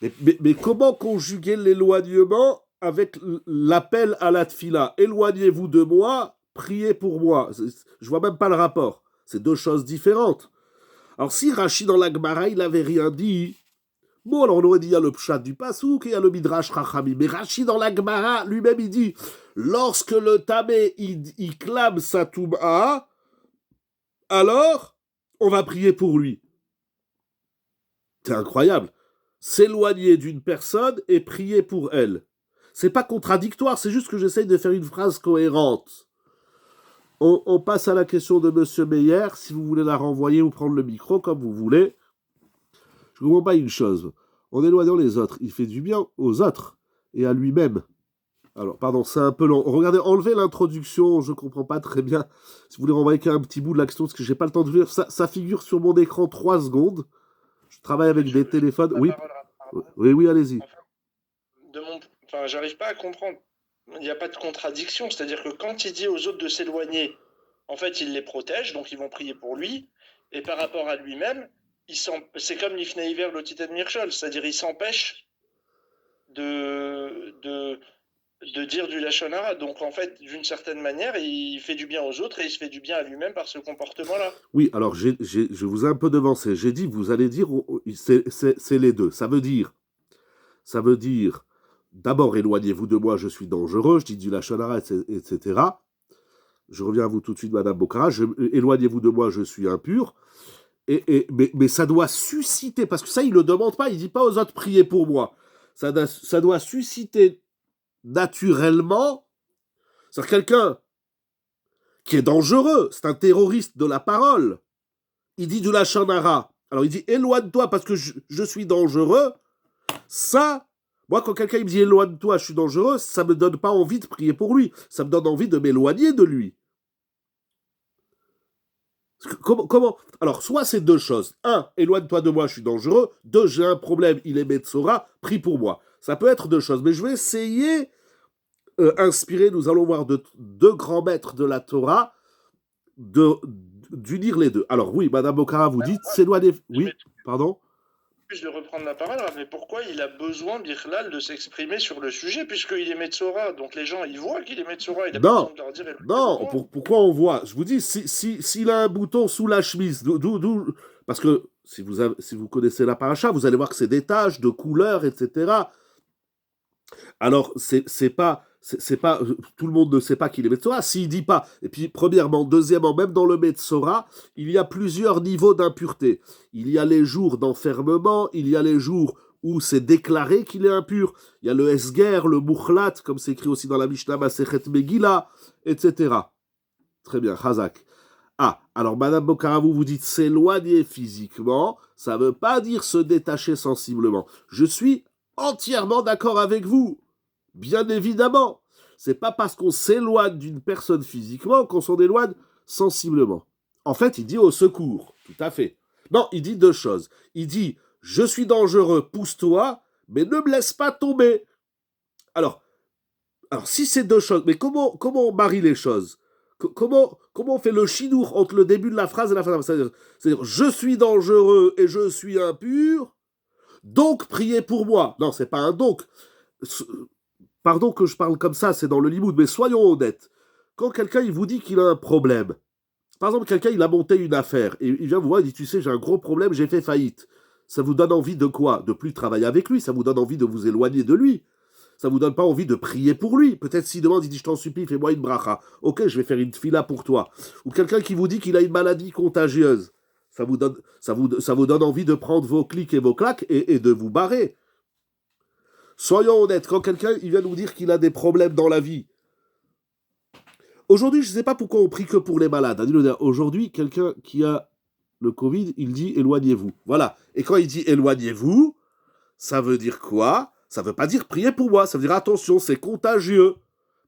Mais comment conjuguer l'éloignement avec l'appel à la tefila? Éloignez-vous de moi, priez pour moi. Je vois même pas le rapport. C'est 2 choses différentes. Alors si Rashi dans la Gemara, il n'avait rien dit, bon, alors on aurait dit il y a le pshat du pasouk et il y a le midrash Chachami. Mais Rashi dans la Gemara, lui-même, il dit lorsque le tamé, il clame sa toum'a, alors on va prier pour lui. C'est incroyable. S'éloigner d'une personne et prier pour elle. C'est pas contradictoire, c'est juste que j'essaye de faire une phrase cohérente. On passe à la question de Monsieur Meyer, si vous voulez la renvoyer ou prendre le micro, comme vous voulez. Je ne comprends pas une chose. En éloignant les autres, il fait du bien aux autres et à lui-même. Alors, pardon, c'est un peu long. Regardez, enlevez l'introduction, je ne comprends pas très bien. Si vous voulez renvoyer qu'un petit bout de la question, parce que je n'ai pas le temps de lire, ça figure sur mon écran 3 secondes. Je travaille avec des téléphones. Oui, oui, allez-y. J'arrive pas à comprendre. Il n'y a pas de contradiction. C'est-à-dire que quand il dit aux autres de s'éloigner, en fait, il les protège, donc ils vont prier pour lui. Et par rapport à lui-même, c'est comme l'Ifnei Iver, le Titan Mirchol, c'est-à-dire il s'empêche de dire du Lachon Hara. Donc en fait, d'une certaine manière, il fait du bien aux autres et il se fait du bien à lui-même par ce comportement-là. Oui, alors je vous ai un peu devancé. J'ai dit, vous allez dire, c'est les deux. Ça veut dire, d'abord, éloignez-vous de moi, je suis dangereux, je dis du Lachon Hara, etc. Je reviens à vous tout de suite, Madame Bokhara. Éloignez-vous de moi, je suis impur. Mais ça doit susciter, parce que ça, il ne le demande pas, il ne dit pas aux autres, priez pour moi. Ça doit susciter naturellement, c'est quelqu'un qui est dangereux, c'est un terroriste de la parole. Il dit du Lachon Hara. Alors il dit éloigne-toi parce que je suis dangereux. Ça, moi quand quelqu'un me dit éloigne-toi, je suis dangereux, ça me donne pas envie de prier pour lui. Ça me donne envie de m'éloigner de lui. Comment Alors, soit c'est 2 choses. 1, éloigne-toi de moi, je suis dangereux. 2, j'ai un problème, il est Metzora, prie pour moi. Ça peut être 2 choses. Mais je vais essayer, inspiré, nous allons voir 2 grands maîtres de la Torah, d'unir les deux. Alors oui, Madame Bokhara, vous dites, s'éloigner... Oui, pardon? De reprendre la parole, mais pourquoi il a besoin, Birlal, de s'exprimer sur le sujet, puisqu'il est Metzora, donc les gens, ils voient qu'il est Metzora, il a besoin de leur dire... Non, pourquoi on voit? Je vous dis, s'il a un bouton sous la chemise, parce que si vous connaissez la paracha, vous allez voir que c'est des taches de couleurs, etc. Alors, c'est pas, tout le monde ne sait pas qu'il est Metzora. S'il dit pas, et puis premièrement, deuxièmement, même dans le Metzora, il y a plusieurs niveaux d'impureté. Il y a les jours d'enfermement, il y a les jours où c'est déclaré qu'il est impur. Il y a le Esger, le Mukhlat, comme c'est écrit aussi dans la Mishnah Masechet Megillah, etc. Très bien, Chazak. Ah, alors Madame Bokhara, vous dites s'éloigner physiquement, ça ne veut pas dire se détacher sensiblement. Je suis entièrement d'accord avec vous. Bien évidemment. C'est pas parce qu'on s'éloigne d'une personne physiquement qu'on s'en éloigne sensiblement. En fait, il dit au secours. Tout à fait. Non, il dit deux choses. Il dit je suis dangereux, pousse-toi, mais ne me laisse pas tomber. Alors, si c'est deux choses, mais comment on marie les choses? Comment on fait le chinour entre le début de la phrase et la fin de la phrase? C'est-à-dire, je suis dangereux et je suis impur, donc priez pour moi. Non, c'est pas un donc. Pardon que je parle comme ça, c'est dans le limoud, mais soyons honnêtes. Quand quelqu'un il vous dit qu'il a un problème, par exemple, quelqu'un il a monté une affaire, et il vient vous voir, il dit, tu sais, j'ai un gros problème, j'ai fait faillite. Ça vous donne envie de quoi? De plus travailler avec lui, ça vous donne envie de vous éloigner de lui. Ça vous donne pas envie de prier pour lui. Peut-être s'il demande, il dit, je t'en supplie, fais-moi une bracha. Ok, je vais faire une fila pour toi. Ou quelqu'un qui vous dit qu'il a une maladie contagieuse. Ça vous donne envie de prendre vos clics et vos claques et de vous barrer. Soyons honnêtes, quand quelqu'un il vient nous dire qu'il a des problèmes dans la vie. Aujourd'hui, je ne sais pas pourquoi on prie que pour les malades. Aujourd'hui, quelqu'un qui a le Covid, il dit éloignez-vous. Voilà. Et quand il dit éloignez-vous, ça veut dire quoi? Ça ne veut pas dire priez pour moi. Ça veut dire attention, c'est contagieux.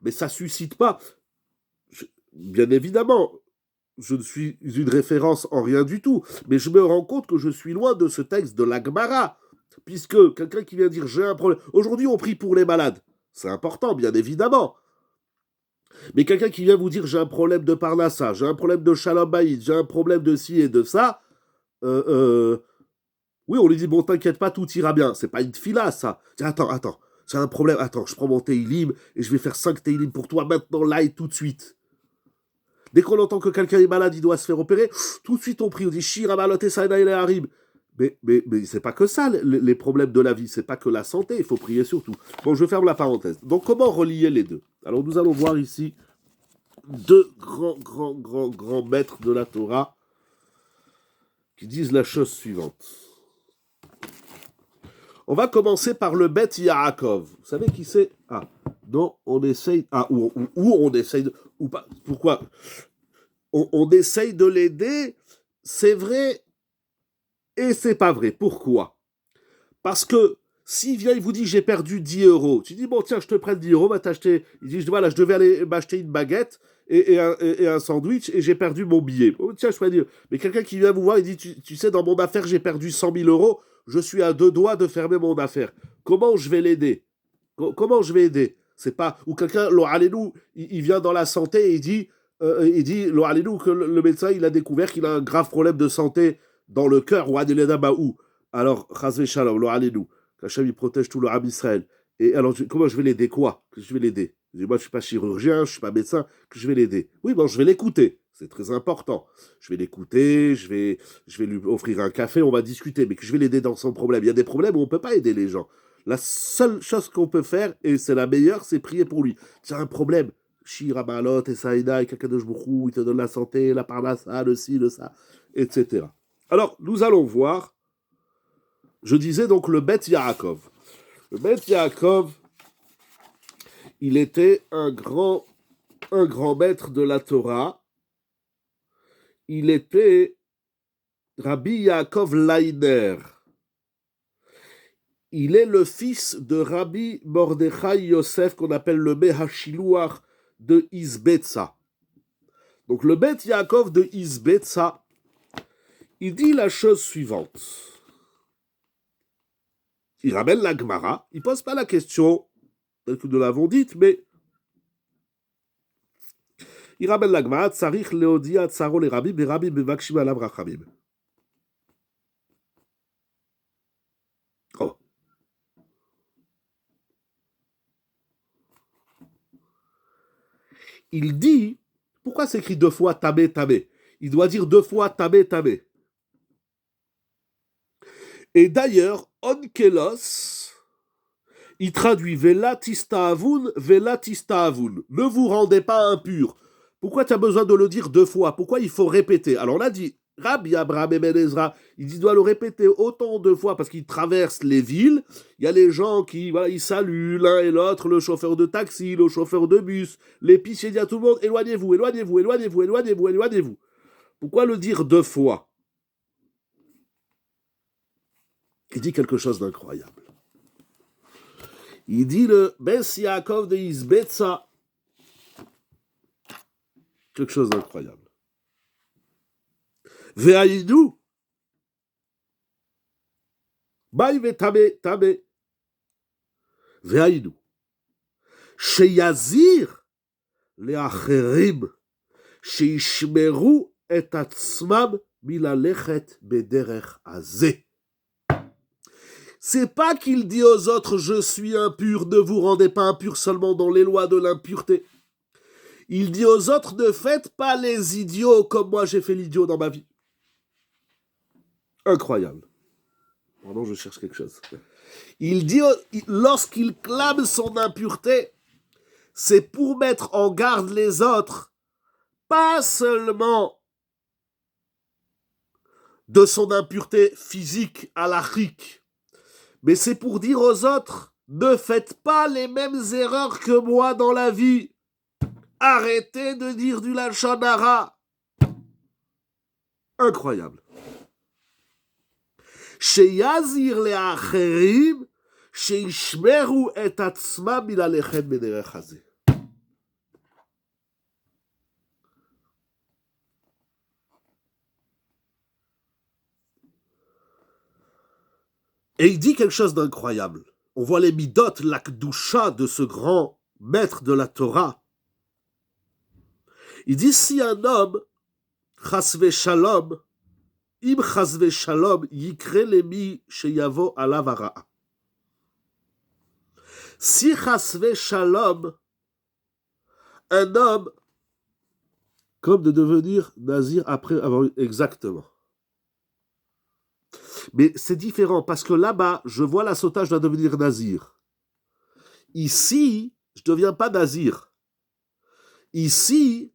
Mais ça ne suscite pas. Bien évidemment, je ne suis une référence en rien du tout. Mais je me rends compte que je suis loin de ce texte de la Gemara. Puisque quelqu'un qui vient dire j'ai un problème. Aujourd'hui, on prie pour les malades. C'est important, bien évidemment. Mais quelqu'un qui vient vous dire j'ai un problème de Parnassa, j'ai un problème de Shalom Bayit, j'ai un problème de ci et de ça, oui, on lui dit bon, t'inquiète pas, tout ira bien. C'est pas une fila, ça. Attends, c'est un problème. Attends, je prends mon Teilim et je vais faire 5 Teilim pour toi maintenant, là et tout de suite. Dès qu'on entend que quelqu'un est malade, il doit se faire opérer, tout de suite on prie, on dit Shira Malote Saïda et Harib. Mais c'est pas que ça, les problèmes de la vie, c'est pas que la santé, il faut prier surtout. Bon, je ferme la parenthèse. Donc, comment relier les deux? Alors, nous allons voir ici deux grands maîtres de la Torah qui disent la chose suivante. On va commencer par le Beth Yaakov. Vous savez qui c'est? Ah, non, on essaye... Ah, ou on essaye... Ou pas, pourquoi on essaye de l'aider, c'est vrai... Et c'est pas vrai. Pourquoi? Parce que s'il vient, il vous dit j'ai perdu 10 euros. Tu dis bon tiens, je te prête 10 euros, va t'acheter. Il dit voilà, je devais aller m'acheter une baguette et un sandwich et j'ai perdu mon billet. Oh, tiens, je pourrais dire. Mais quelqu'un qui vient vous voir, il dit tu sais, dans mon affaire, j'ai perdu 100 000 euros, je suis à 2 doigts de fermer mon affaire. Comment je vais l'aider? Comment je vais aider? C'est pas. Ou quelqu'un, lo alelu, il vient dans la santé et il dit lo alelu, que le médecin il a découvert qu'il a un grave problème de santé dans le cœur, ou Adeladabaou. Alors, Chazve Shalom, lo alelu, qu'Hachem il protège tout le Ham Israël. Et alors, comment je vais l'aider? Quoi? Que je vais l'aider? Moi, je ne suis pas chirurgien, je ne suis pas médecin, que je vais l'aider. Oui, bon, je vais l'écouter. C'est très important. Je vais l'écouter, je vais lui offrir un café, on va discuter, mais que je vais l'aider dans son problème. Il y a des problèmes où on ne peut pas aider les gens. La seule chose qu'on peut faire, et c'est la meilleure, c'est prier pour lui. Tu as un problème. Shira Balot, et Saïda, et Kakadosh Boukhou, il te donne la santé, la parnassa, le ci, le ça, etc. Alors, nous allons voir, je disais donc le Beth Yaakov. Le Beth Yaakov, il était un grand maître de la Torah. Il était Rabbi Yaakov Leiner. Il est le fils de Rabbi Mordechai Yosef, qu'on appelle le Mehashiluach de Isbetza. Donc le Beth Yaakov de Isbetza, il dit la chose suivante. Il ramène la Gemara, il ne pose pas la question telle que nous l'avons dite, mais il ramène la Gemara, Tsarich Leodia Tsaro les Rabbi, Berabbi Bevakshim Alav Rachamim. Oh. Il dit, pourquoi c'est écrit 2 fois Tamé, Tamé? Il doit dire 2 fois Tamé, Tamé. Et d'ailleurs, Onkelos, Il traduit Vela tista avun, Vela tista avun. Ne vous rendez pas impur. Pourquoi tu as besoin de le dire 2 fois? Pourquoi il faut répéter? Alors on a dit, Rabbi Abraham Eben Ezra, il doit le répéter autant de fois parce qu'il traverse les villes. Il y a les gens qui, voilà, ils saluent l'un et l'autre, le chauffeur de taxi, le chauffeur de bus, l'épicier dit à tout le monde, éloignez-vous, éloignez-vous, éloignez-vous, éloignez-vous, éloignez-vous. Pourquoi le dire 2 fois? Il dit quelque chose d'incroyable. Il dit le Bes Yaakov de Isbetza. Quelque chose d'incroyable. Ve'aïdou. Baï ve'tabe, tabe. Ve'aïdou. Sheyazir le'acherim. Sheyishmeru et atzmam milalechet bederech hazeh. C'est pas qu'il dit aux autres, je suis impur, ne vous rendez pas impur seulement dans les lois de l'impureté. Il dit aux autres, ne faites pas les idiots comme moi j'ai fait l'idiot dans ma vie. Incroyable. Pardon, je cherche quelque chose. Il dit, lorsqu'il clame son impureté, c'est pour mettre en garde les autres, pas seulement de son impureté physique, halachique, mais c'est pour dire aux autres, ne faites pas les mêmes erreurs que moi dans la vie. Arrêtez de dire du lachon hara. Incroyable. Sheyazir le'acherim, sheyishmeru et atzmam milalechet bederech hazeh. Et il dit quelque chose d'incroyable. On voit les midot, l'akdusha de ce grand maître de la Torah. Il dit, si un homme, chasve shalom, im chasve shalom, yikre lemi sheyavo alav hara'a. Si chasve shalom, un homme, comme de devenir nazir après avoir eu exactement. Mais c'est différent, parce que là-bas, je vois la sota, je dois devenir nazir. Ici, je ne deviens pas nazir. Ici,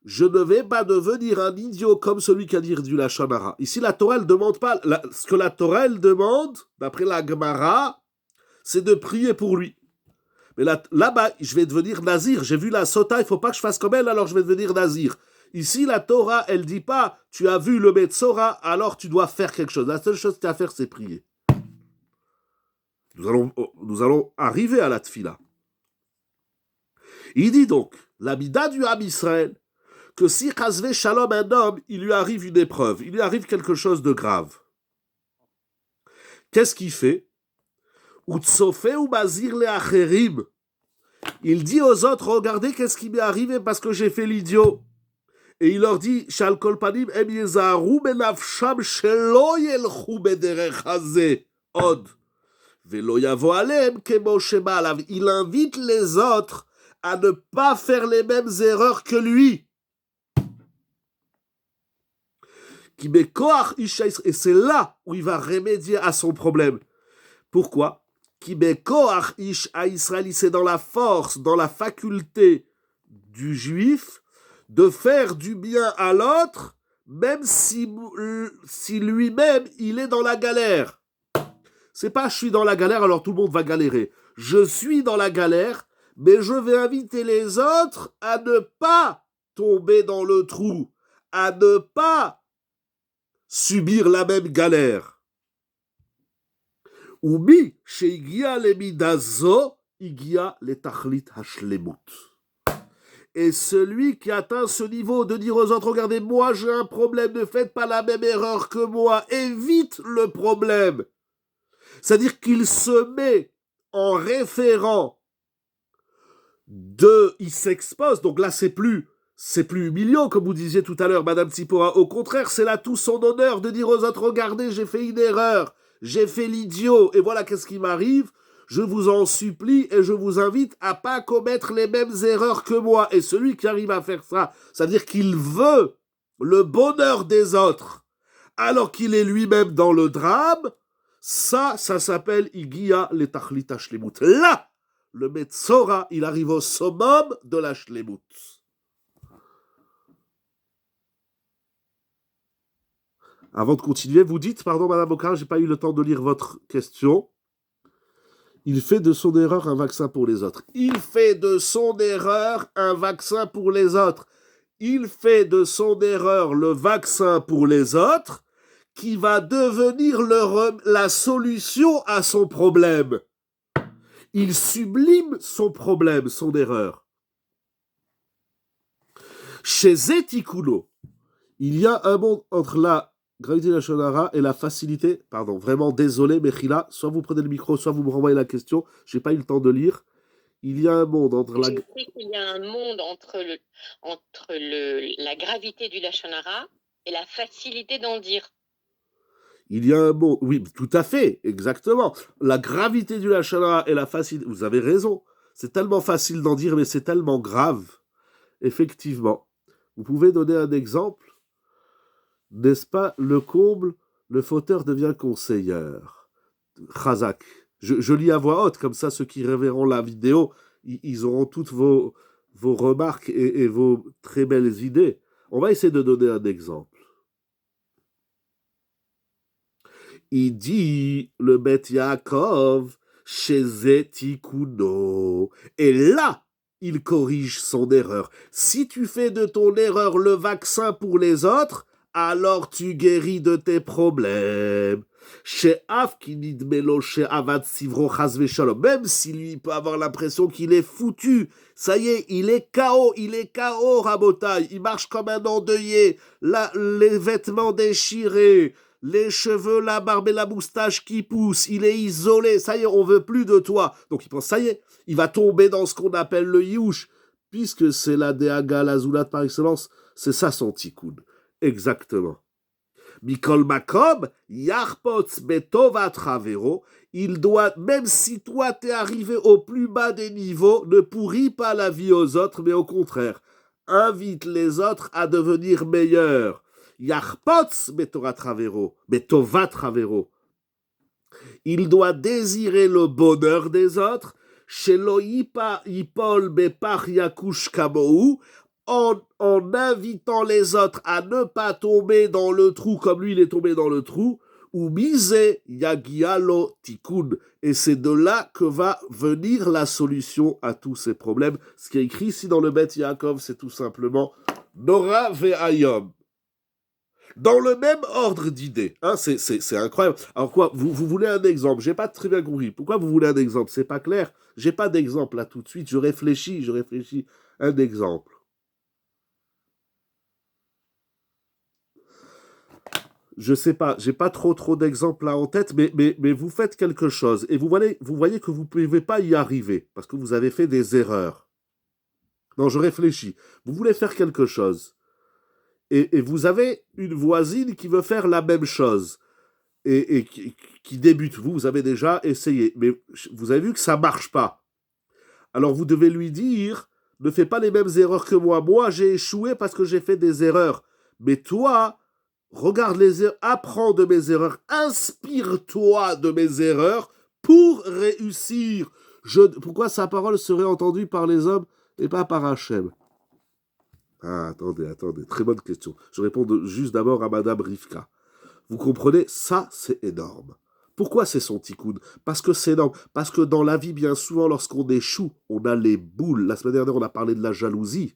je ne vais pas devenir un idiot comme celui qui a dit du lachon hara. Ici, la Torah, elle demande pas. Ce que la Torah, elle demande, d'après la Gemara, c'est de prier pour lui. Mais là-bas, je vais devenir nazir. J'ai vu la sota, il ne faut pas que je fasse comme elle, alors je vais devenir nazir. Ici, la Torah, elle ne dit pas, tu as vu le Metzora, alors tu dois faire quelque chose. La seule chose que tu as à faire, c'est prier. Nous allons arriver à la tfila. Il dit donc, la mida du Ham Israël, que si chasve shalom un homme, il lui arrive une épreuve, il lui arrive quelque chose de grave. Qu'est-ce qu'il fait? Utsofe ou bazir le acherim. Il dit aux autres, regardez qu'est-ce qui m'est arrivé parce que j'ai fait l'idiot. Et il leur dit, Shal kol panim em yezaru benafsham shelo yelchu bederech hazeh od velo yavo alem kemo shema alav. Il invite les autres à ne pas faire les mêmes erreurs que lui. Et c'est là où il va remédier à son problème. Pourquoi? Israël, c'est dans la force, dans la faculté du juif de faire du bien à l'autre, même si lui-même, il est dans la galère. C'est pas je suis dans la galère, alors tout le monde va galérer. Je suis dans la galère, mais je vais inviter les autres à ne pas tomber dans le trou, à ne pas subir la même galère. Ubi sheigia lemidazo igia letachlit hashlemut. Et celui qui atteint ce niveau de dire aux autres, regardez, moi j'ai un problème, ne faites pas la même erreur que moi, évite le problème. C'est-à-dire qu'il se met en référent il s'expose, donc là c'est plus humiliant, comme vous disiez tout à l'heure, Madame Tsipora. Au contraire, c'est là tout son honneur de dire aux autres, regardez, j'ai fait une erreur, j'ai fait l'idiot, et voilà qu'est-ce qui m'arrive. Je vous en supplie et je vous invite à pas commettre les mêmes erreurs que moi. Et celui qui arrive à faire ça, c'est-à-dire qu'il veut le bonheur des autres, alors qu'il est lui-même dans le drame, Ça s'appelle Igia le Tachlita Shlemut. Là, le Metzora, il arrive au summum de la Shlemut. Avant de continuer, vous dites, pardon Madame Okar, j'ai pas eu le temps de lire votre question. Il fait de son erreur un vaccin pour les autres. Il fait de son erreur un vaccin pour les autres. Il fait de son erreur le vaccin pour les autres qui va devenir la solution à son problème. Il sublime son problème, son erreur. Chez Zetikuno, il y a un monde entre la gravité de la Shonara et la facilité. Pardon, vraiment désolé, Mechila, soit vous prenez le micro, soit vous me renvoyez la question. J'ai pas eu le temps de lire. Il y a un monde entre la... J'ai écrit qu'il y a un monde entre la gravité du Lachon Hara et la facilité d'en dire. Il y a un monde... Oui, tout à fait, exactement. La gravité du Lachon Hara et la facilité... Vous avez raison. C'est tellement facile d'en dire, mais c'est tellement grave. Effectivement. Vous pouvez donner un exemple? N'est-ce pas le comble? Le fauteur devient conseilleur. Chazak. Je lis à voix haute, comme ça ceux qui reverront la vidéo, ils auront toutes vos remarques et vos très belles idées. On va essayer de donner un exemple. Il dit, le Bet Yaakov, chez Zetikuno. Et là, il corrige son erreur. Si tu fais de ton erreur le vaccin pour les autres, alors tu guéris de tes problèmes. Chez Afkinid Melo, chez Avad Sivro Chazve Shalom, même si lui peut avoir l'impression qu'il est foutu, ça y est, il est KO, Rabotaille, il marche comme un endeuillé, les vêtements déchirés, les cheveux, la barbe et la moustache qui poussent, il est isolé, ça y est, on veut plus de toi. Donc il pense, ça y est, il va tomber dans ce qu'on appelle le Youch, puisque c'est la Deaga, la Zoulat par excellence, c'est ça son tikkun. Exactement. Mikol Makom, Yarpotz Betova Travero, il doit, même si toi t'es arrivé au plus bas des niveaux, ne pourris pas la vie aux autres, mais au contraire, invite les autres à devenir meilleurs. Yarpotz Betova Travero, il doit désirer le bonheur des autres, Shelo Yipol Bepach Yakush Kamou, en invitant les autres à ne pas tomber dans le trou comme lui il est tombé dans le trou, ou mise yagialo tikkun. Et c'est de là que va venir la solution à tous ces problèmes. Ce qui est écrit ici dans le Bet Yaakov, c'est tout simplement Nora ve'ayom. Dans le même ordre d'idées. Hein, c'est incroyable. Alors quoi, vous voulez un exemple? J'ai pas très bien compris. Pourquoi vous voulez un exemple? C'est pas clair. J'ai pas d'exemple là tout de suite. Je réfléchis. Un exemple. Je sais pas, j'ai pas trop d'exemples là en tête, mais vous faites quelque chose et vous voyez que vous ne pouvez pas y arriver parce que vous avez fait des erreurs. Non, je réfléchis. Vous voulez faire quelque chose et vous avez une voisine qui veut faire la même chose et qui débute. Vous avez déjà essayé, mais vous avez vu que ça marche pas. Alors vous devez lui dire, ne fais pas les mêmes erreurs que moi. Moi, j'ai échoué parce que j'ai fait des erreurs. Mais toi, regarde les erreurs, apprends de mes erreurs, inspire-toi de mes erreurs pour réussir. Pourquoi sa parole serait entendue par les hommes et pas par Hachem? Ah, attendez, très bonne question. Je réponds juste d'abord à Madame Rivka. Vous comprenez, ça c'est énorme. Pourquoi c'est son tikkun? Parce que c'est énorme. Parce que dans la vie, bien souvent, lorsqu'on échoue, on a les boules. La semaine dernière, on a parlé de la jalousie.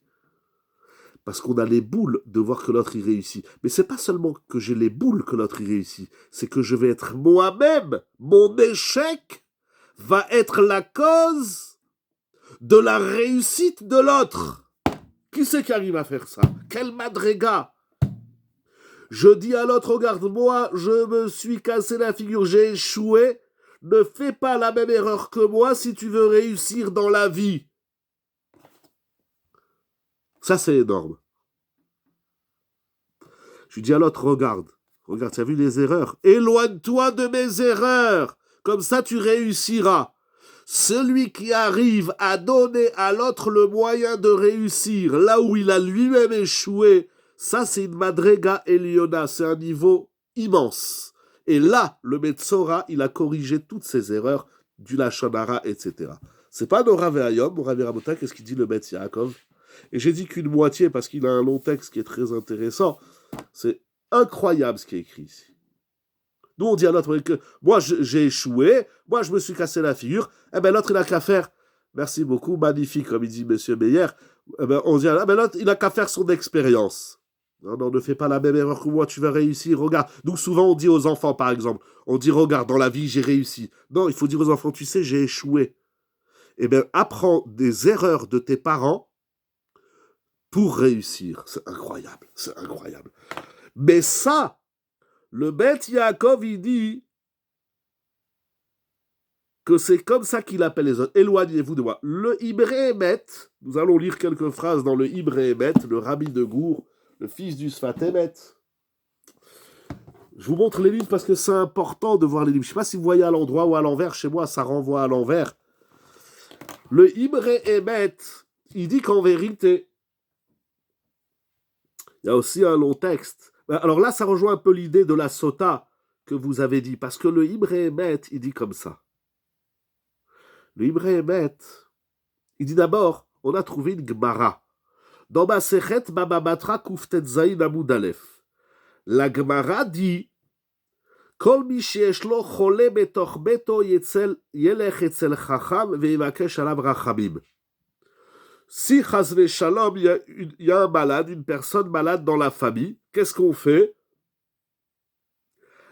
Parce qu'on a les boules de voir que l'autre y réussit. Mais c'est pas seulement que j'ai les boules que l'autre y réussit, c'est que je vais être moi-même. Mon échec va être la cause de la réussite de l'autre. Qui c'est qui arrive à faire ça? Quel madréga! Je dis à l'autre, regarde, moi, je me suis cassé la figure, j'ai échoué. Ne fais pas la même erreur que moi si tu veux réussir dans la vie. Ça, c'est énorme. Je dis à l'autre, regarde, tu as vu les erreurs? Éloigne-toi de mes erreurs. Comme ça, tu réussiras. Celui qui arrive à donner à l'autre le moyen de réussir là où il a lui-même échoué, ça, c'est une madrega eliona. C'est un niveau immense. Et là, le Metzora, il a corrigé toutes ses erreurs du Lachon Hara, etc. C'est pas Nora Ve'ayom, Mora Verabota, qu'est-ce qu'il dit le Metz Yaakov? Et j'ai dit qu'une moitié, parce qu'il a un long texte qui est très intéressant. C'est incroyable ce qui est écrit ici. Nous, on dit à l'autre que moi, j'ai échoué, moi, je me suis cassé la figure. Eh bien, l'autre, il n'a qu'à faire. Merci beaucoup, magnifique, comme il dit M. Meyer. Eh ben, on dit à l'autre, il n'a qu'à faire son expérience. Non, non, ne fais pas la même erreur que moi, tu vas réussir. Regarde, nous, souvent, on dit aux enfants, par exemple, on dit, regarde, dans la vie, j'ai réussi. Non, il faut dire aux enfants, tu sais, j'ai échoué. Eh bien, apprends des erreurs de tes parents pour réussir. C'est incroyable, c'est incroyable. Mais ça, le Beth Yaakov, il dit que c'est comme ça qu'il appelle les autres. Éloignez-vous de moi. Le Ibré Emet, nous allons lire quelques phrases dans le Ibré Emet, le rabbi de Gour, le fils du Sfat Emet. Je vous montre les livres parce que c'est important de voir les livres. Je ne sais pas si vous voyez à l'endroit ou à l'envers. Chez moi, ça renvoie à l'envers. Le Ibré Emet, il dit qu'en vérité, il y a aussi un long texte. Alors là, ça rejoint un peu l'idée de la sota que vous avez dit. Parce que le Ibré Emet, il dit comme ça. Le Ibré Emet, il dit d'abord, on a trouvé une Gemara. Dans Masechet Baba Batra Kuftet Zayin Amud Aleph. La Gemara dit Kol mi sheyesh lo chole betoch beto yelech etzel chacham veyivakesh alav rachamim. Si chas v'shalom, il y a un malade, une personne malade dans la famille, qu'est-ce qu'on fait?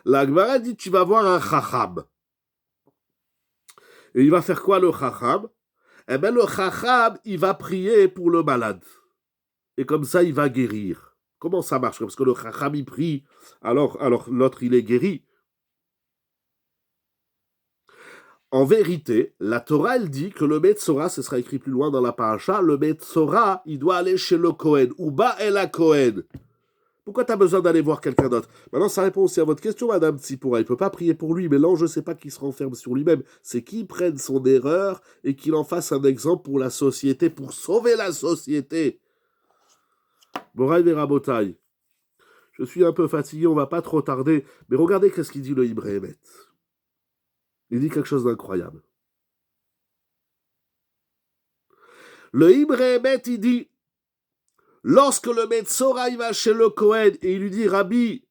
La Gemara dit tu vas voir un chacham. Et il va faire quoi le chacham? Eh bien le chacham, il va prier pour le malade. Et comme ça, il va guérir. Comment ça marche? Parce que le chacham, il prie, alors l'autre, il est guéri. En vérité, la Torah, elle dit que le Metzora, ce sera écrit plus loin dans la paracha, le Metzora, il doit aller chez le Kohen, ou Ba El HaKohen. Pourquoi tu as besoin d'aller voir quelqu'un d'autre? Maintenant, ça répond aussi à votre question, Madame Tzipora. Il ne peut pas prier pour lui, mais l'enjeu, c'est pas qu'il se renferme sur lui-même, c'est qu'il prenne son erreur et qu'il en fasse un exemple pour la société, pour sauver la société. Moraï Verabotai. Je suis un peu fatigué, on ne va pas trop tarder, mais regardez qu'est-ce qu'il dit le Ibré Emet. Il dit quelque chose d'incroyable. Le Ibré Emet, il dit, lorsque le Metzora, il va chez le Kohen, et il lui dit, Rabbi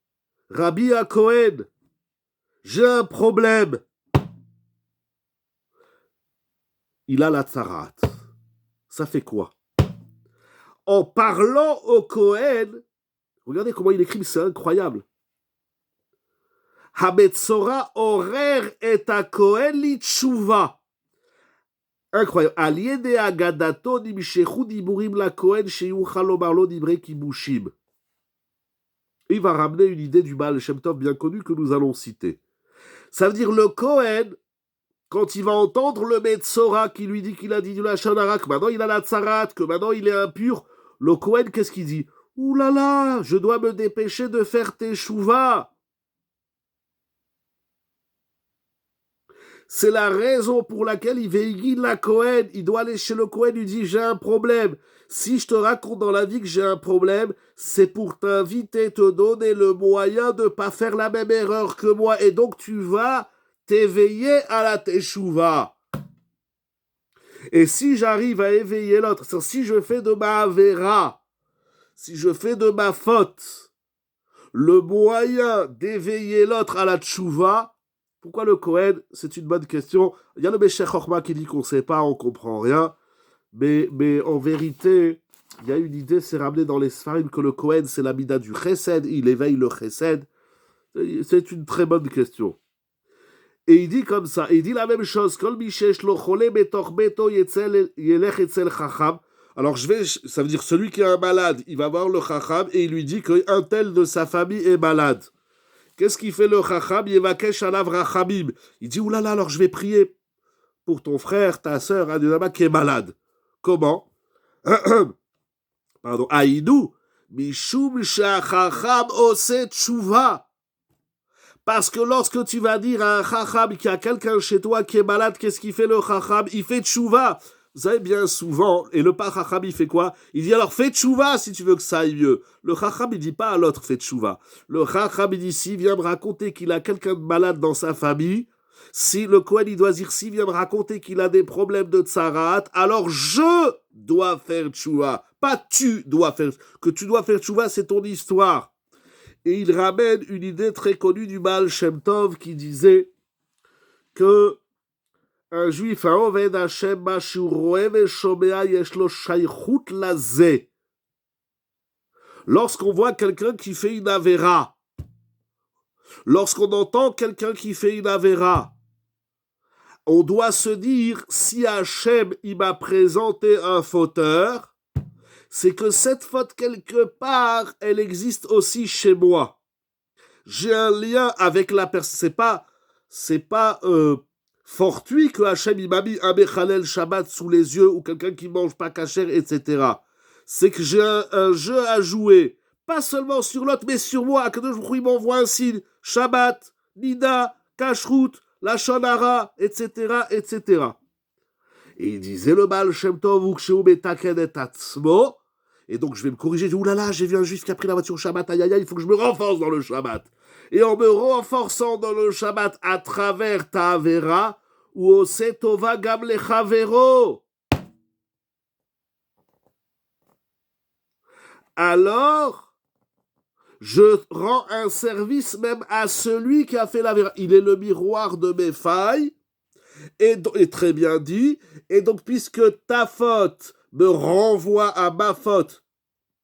à Kohen, j'ai un problème. Il a la tsarat. Ça fait quoi? En parlant au Kohen, regardez comment il écrit, c'est incroyable. Hametzora orer et a Kohen li tshuva. Incroyable. Aliede agadato nimshechu diburim la Kohen sheyuchal lomar lo divrei kibushim. Il va ramener une idée du Baal Shem Tov bien connue que nous allons citer. Ça veut dire le Kohen, quand il va entendre le Metzora qui lui dit qu'il a dit du Lachon Hara, que maintenant il a la tsarat, que maintenant il est impur, le Kohen, qu'est-ce qu'il dit? Ouh là là, je dois me dépêcher de faire teshuva. C'est la raison pour laquelle il veille la Kohen. Il doit aller chez le Kohen, il dit j'ai un problème. Si je te raconte dans la vie que j'ai un problème, c'est pour t'inviter, te donner le moyen de ne pas faire la même erreur que moi. Et donc tu vas t'éveiller à la teshuva. Et si j'arrive à éveiller l'autre, si je fais de ma avera, si je fais de ma faute, le moyen d'éveiller l'autre à la teshuva, pourquoi le Kohen? C'est une bonne question. Il y a le Meshech Chochma qui dit qu'on ne sait pas, on ne comprend rien. Mais en vérité, il y a une idée, c'est ramené dans les Sfarim que le Kohen, c'est la mida du Chesed, il éveille le Chesed. C'est une très bonne question. Et il dit comme ça, il dit la même chose. Alors ça veut dire celui qui est un malade, il va voir le Chacham et il lui dit qu'un tel de sa famille est malade. Qu'est-ce qu'il fait le Chacham? Yevakesh alav rachamim. Il dit, oulala, alors je vais prier pour ton frère, ta sœur, Adonama, qui est malade. Comment? Pardon. Aïdou. Mishum shachacham ose tshuva. Parce que lorsque tu vas dire à un Chacham qu'il y a quelqu'un chez toi qui est malade, qu'est-ce qu'il fait le Chacham? Il fait tshuva. vous savez, bien souvent, et le Par Chacham, il fait quoi? Il dit alors fais tchouva si tu veux que ça aille mieux. Le Chacham, il dit pas à l'autre fais tchouva. Le Chacham, il dit s'il vient me raconter qu'il a quelqu'un de malade dans sa famille, si le Kohen, il doit dire s'il vient me raconter qu'il a des problèmes de tsarat, alors je dois faire tchouva. Pas tu dois faire. Que tu dois faire tchouva, c'est ton histoire. Et il ramène une idée très connue du Baal Shem Tov qui disait que un juif, un Oved Hashem, Mashu Roev et Shomea Yeshlo Shaychut Lazé. Lorsqu'on voit quelqu'un qui fait une avéra, lorsqu'on entend quelqu'un qui fait une avéra, on doit se dire, si Hashem il m'a présenté un fauteur, c'est que cette faute quelque part, elle existe aussi chez moi. J'ai un lien avec la personne. C'est pas fortuit que Hachem il m'a mis un Mechalel Shabbat sous les yeux ou quelqu'un qui mange pas kasher, etc. C'est que j'ai un jeu à jouer, pas seulement sur l'autre, mais sur moi. Akadosh Baruch Hu, il m'envoie un signe, Shabbat, Nida, Kashrut, Lashon Hara, etc., etc. Et il disait le Baal Shem Tov, Uksheu Betaken et Atzmo. Et donc je vais me corriger, je dis, oulala, j'ai vu un juif qui a pris la voiture Shabbat, aïe aïe aïe, il faut que je me renforce dans le Shabbat. Et en me renforçant dans le Shabbat à travers ta Avera, ou au Setova Gam Lechavero, alors je rends un service même à celui qui a fait l'Avera. Il est le miroir de mes failles, et très bien dit, et donc puisque ta faute me renvoie à ma faute,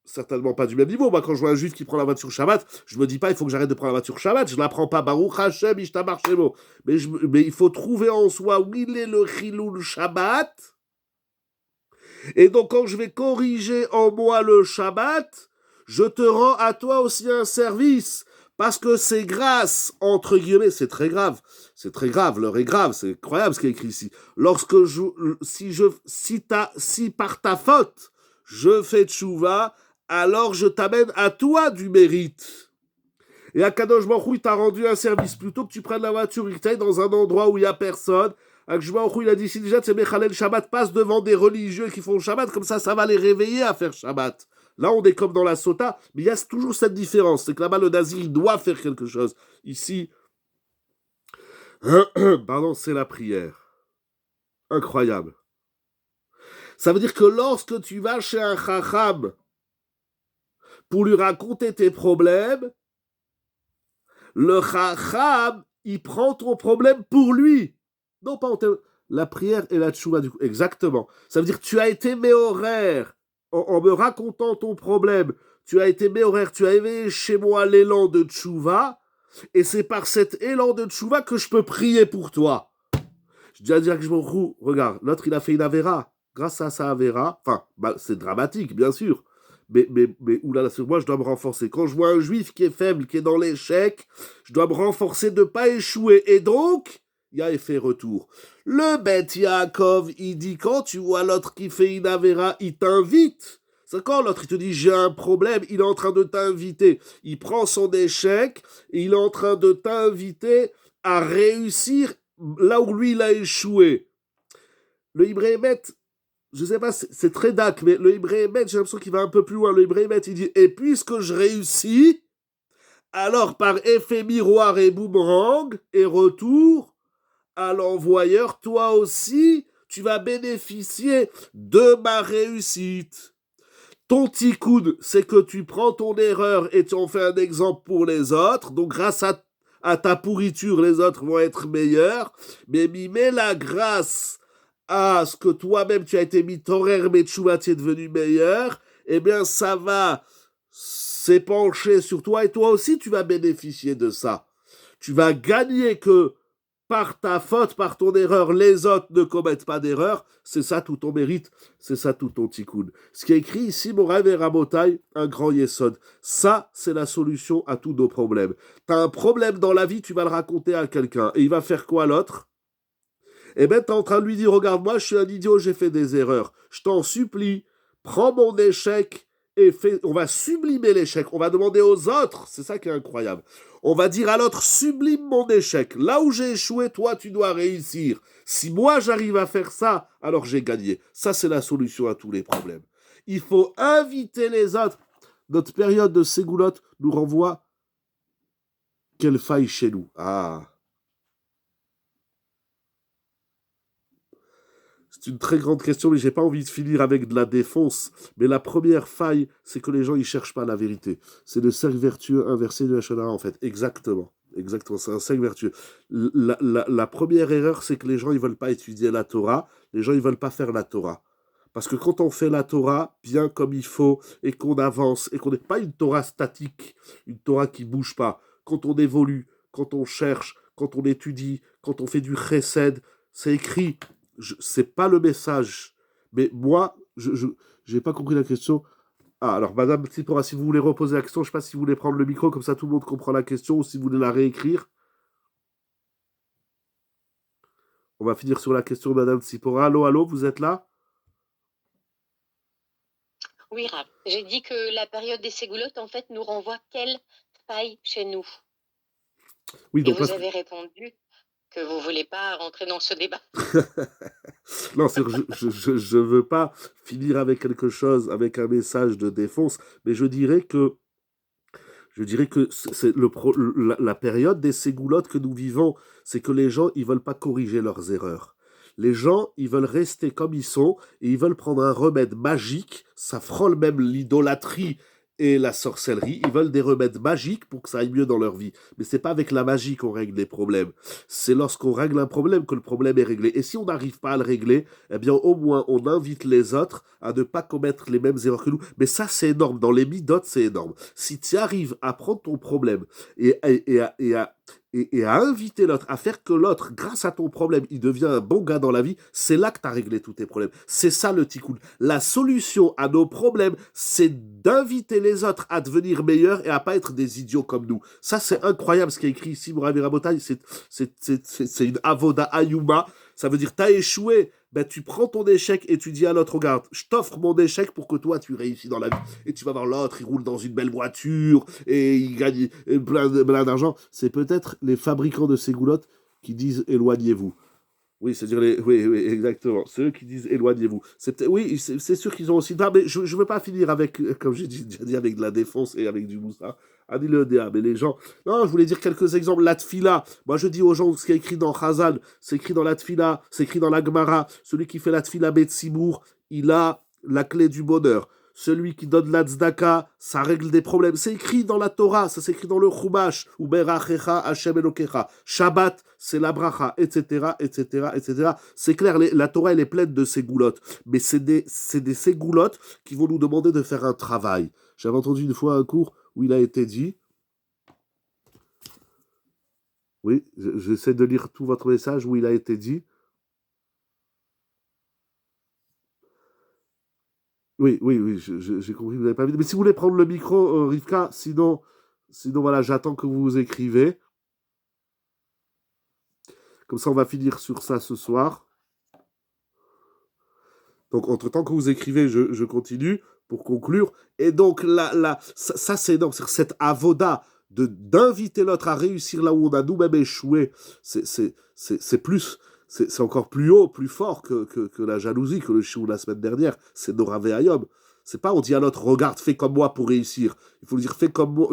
certainement pas du même niveau. Moi, quand je vois un juif qui prend la voiture Shabbat, je me dis pas il faut que j'arrête de prendre la voiture Shabbat. Je la prends pas. Baruch Hashem, Ishtamar Shemo. Mais il faut trouver en soi où il est le Chilul Shabbat. Et donc, quand je vais corriger en moi le Shabbat, je te rends à toi aussi un service. Parce que c'est grâce, entre guillemets, c'est très grave, l'heure est grave, c'est incroyable ce qui est écrit ici. Si par ta faute, je fais tchouva, alors je t'amène à toi du mérite. Et Akadosh Baruch Hu, il t'a rendu un service. Plutôt que tu prennes la voiture et que tu ailles dans un endroit où il n'y a personne, Akadosh Baruch Hu, il a dit, si déjà tes Mechalel Shabbat passent devant des religieux qui font Shabbat, comme ça va les réveiller à faire Shabbat. Là, on est comme dans la Sota, mais il y a toujours cette différence. C'est que là-bas, le Nazir, il doit faire quelque chose. Ici, pardon, c'est la prière. Incroyable. Ça veut dire que lorsque tu vas chez un Chacham pour lui raconter tes problèmes, le Chacham, il prend ton problème pour lui. Non, pas la prière et la tchouva, du coup. Exactement. Ça veut dire que tu as été méhoraire en me racontant ton problème. Tu as été méhoraire, tu as éveillé chez moi l'élan de tchouva, et c'est par cet élan de tchouva que je peux prier pour toi. Je dis à dire que je me roule. Regarde, l'autre, il a fait une avéra. Grâce à sa avéra, enfin, c'est dramatique, bien sûr. Mais oulala, sur moi, je dois me renforcer. Quand je vois un juif qui est faible, qui est dans l'échec, je dois me renforcer de ne pas échouer. Et donc, il y a effet retour. Le Beth Yaakov, il dit, quand tu vois l'autre qui fait une avéra, il t'invite. C'est quand l'autre, il te dit, j'ai un problème, il est en train de t'inviter. Il prend son échec, et il est en train de t'inviter à réussir là où lui, il a échoué. Le Hébreu, je sais pas, c'est très dac, mais le Hébreu, j'ai l'impression qu'il va un peu plus loin. Le Hébreu, il dit, et puisque je réussis, alors par effet miroir et boomerang et retour à l'envoyeur, toi aussi, tu vas bénéficier de ma réussite. Ton tikkun, c'est que tu prends ton erreur et tu en fais un exemple pour les autres. Donc grâce à ta pourriture, les autres vont être meilleurs. Mais mets la grâce à ce que toi-même tu as été mis horaire, mais tchouva, tu es devenu meilleur, eh bien ça va s'épancher sur toi et toi aussi tu vas bénéficier de ça. Tu vas gagner que par ta faute, par ton erreur, les autres ne commettent pas d'erreur. C'est ça tout ton mérite, c'est ça tout ton tikkun. Ce qui est écrit ici, Morav et Rabotai, un grand yesod. Ça, c'est la solution à tous nos problèmes. T'as un problème dans la vie, tu vas le raconter à quelqu'un. Et il va faire quoi l'autre ? Eh bien, t'es en train de lui dire, regarde, moi, je suis un idiot, j'ai fait des erreurs. Je t'en supplie, prends mon échec on va sublimer l'échec. On va demander aux autres, c'est ça qui est incroyable. On va dire à l'autre, sublime mon échec. Là où j'ai échoué, toi, tu dois réussir. Si moi, j'arrive à faire ça, alors j'ai gagné. Ça, c'est la solution à tous les problèmes. Il faut inviter les autres. Notre période de ségoulotte nous renvoie quelle faille chez nous. Ah. C'est une très grande question, mais j'ai pas envie de finir avec de la défonce. Mais la première faille, c'est que les gens, ils cherchent pas la vérité. C'est le cercle vertueux inversé de la Shonara, en fait. Exactement. Exactement, c'est un cercle vertueux. La première erreur, c'est que les gens, ils veulent pas étudier la Torah. Les gens, ils veulent pas faire la Torah. Parce que quand on fait la Torah bien comme il faut, et qu'on avance, et qu'on n'est pas une Torah statique, une Torah qui bouge pas, quand on évolue, quand on cherche, quand on étudie, quand on fait du chesed, c'est écrit. C'est pas le message. Mais moi, je n'ai pas compris la question. Ah, alors, Madame Tsipora, si vous voulez reposer la question, je ne sais pas si vous voulez prendre le micro, comme ça tout le monde comprend la question, ou si vous voulez la réécrire. On va finir sur la question de Madame Tsipora. Allô, allô, vous êtes là? Oui, Rav. J'ai dit que la période des ségoulottes, en fait, nous renvoie quelle faille chez nous. Oui, Et donc vous avez répondu que vous ne voulez pas rentrer dans ce débat. Non, je veux pas finir avec quelque chose, avec un message de défense, mais je dirais que c'est la période des ségoulottes que nous vivons, c'est que les gens, ils veulent pas corriger leurs erreurs. Les gens, ils veulent rester comme ils sont et ils veulent prendre un remède magique. Ça frôle même l'idolâtrie et la sorcellerie. Ils veulent des remèdes magiques pour que ça aille mieux dans leur vie. Mais c'est pas avec la magie qu'on règle les problèmes. C'est lorsqu'on règle un problème que le problème est réglé. Et si on n'arrive pas à le régler, eh bien au moins on invite les autres à ne pas commettre les mêmes erreurs que nous. Mais ça, c'est énorme. Dans les midotes, c'est énorme. Si tu arrives à prendre ton problème et à inviter l'autre, à faire que l'autre, grâce à ton problème, il devient un bon gars dans la vie, c'est là que tu as réglé tous tes problèmes. C'est ça le tikkun. La solution à nos problèmes, c'est d'inviter les autres à devenir meilleurs et à pas être des idiots comme nous. Ça, c'est incroyable ce qui est écrit ici, Mouravi Rabotai. C'est une avoda ayuma. Ça veut dire, t'as échoué, ben tu prends ton échec et tu dis à l'autre, regarde, je t'offre mon échec pour que toi tu réussis dans la vie. Et tu vas voir l'autre, il roule dans une belle voiture et il gagne plein d'argent. C'est peut-être les fabricants de ces goulottes qui disent éloignez-vous. Oui, c'est-à-dire oui, exactement. Ceux qui disent éloignez-vous. Oui, c'est sûr qu'ils ont aussi. Non, mais je ne veux pas finir avec, comme j'ai déjà dit, avec de la défense et avec du moussa. Ani le DA, mais les gens. Non, je voulais dire quelques exemples. La tfila. Moi, je dis aux gens ce qui est écrit dans Chazal, c'est écrit dans la tfila, c'est écrit dans la Gemara. Celui qui fait la tfila Betsibour, il a la clé du bonheur. Celui qui donne la tzedaka, ça règle des problèmes. C'est écrit dans la Torah, ça s'écrit dans le Chumash, ou Berachecha Hashem Elokecha. Shabbat, c'est la bracha, etc., etc., etc. C'est clair, la Torah, elle est pleine de ségoulottes. Mais c'est des ségoulottes qui vont nous demander de faire un travail. J'avais entendu une fois un cours où il a été dit, oui, j'essaie de lire tout votre message, où il a été dit, oui, j'ai compris, vous n'avez pas vu. Mais si vous voulez prendre le micro, Rivka, sinon voilà, j'attends que vous écrivez. Comme ça, on va finir sur ça ce soir. Donc, entre-temps que vous écrivez, je continue pour conclure. Et donc, ça c'est énorme. Cette avoda d'inviter l'autre à réussir là où on a nous-mêmes échoué, c'est plus... C'est encore plus haut, plus fort que la jalousie, que le chiou la semaine dernière. C'est Nora Ve'ayom. C'est pas on dit à l'autre, regarde, fais comme moi pour réussir. Il faut lui dire,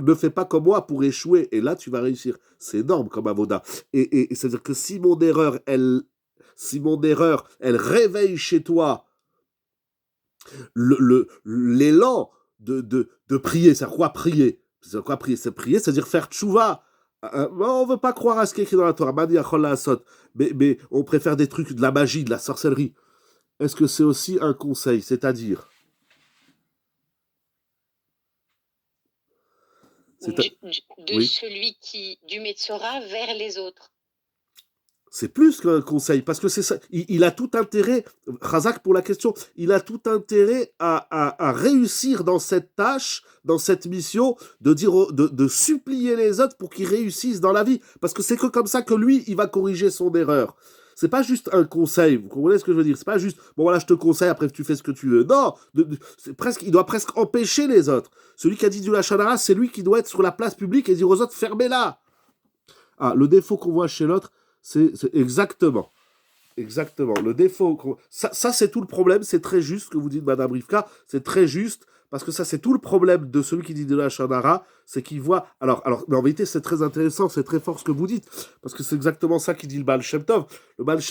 ne fais pas comme moi pour échouer. Et là, tu vas réussir. C'est énorme comme avoda. Et c'est-à-dire que si mon erreur, elle réveille chez toi l'élan de prier, c'est quoi prier? C'est quoi prier? C'est prier, c'est-à-dire faire tchouva. On ne veut pas croire à ce qui est écrit dans la Torah, mais on préfère des trucs, de la magie, de la sorcellerie. Est-ce que c'est aussi un conseil? C'est-à-dire oui. Celui du Metzora vers les autres. C'est plus qu'un conseil, parce que c'est ça. Il a tout intérêt, Razak pour la question, il a tout intérêt à réussir dans cette tâche, dans cette mission, de supplier les autres pour qu'ils réussissent dans la vie. Parce que c'est que comme ça que lui, il va corriger son erreur. c'est pas juste un conseil, vous comprenez ce que je veux dire? C'est pas juste, bon voilà, je te conseille, après tu fais ce que tu veux. Non, c'est presque, il doit presque empêcher les autres. Celui qui a dit du Lachon Hara, c'est lui qui doit être sur la place publique et dire aux autres, fermez-la. Ah, le défaut qu'on voit chez l'autre, c'est exactement. Exactement. Le défaut. Ça, c'est tout le problème. C'est très juste ce que vous dites, Madame Rivka. C'est très juste. Parce que ça, c'est tout le problème de celui qui dit de la Shonara. C'est qu'il voit. Mais en vérité, c'est très intéressant. C'est très fort ce que vous dites. Parce que c'est exactement ça qui dit le Baal Shem Tov.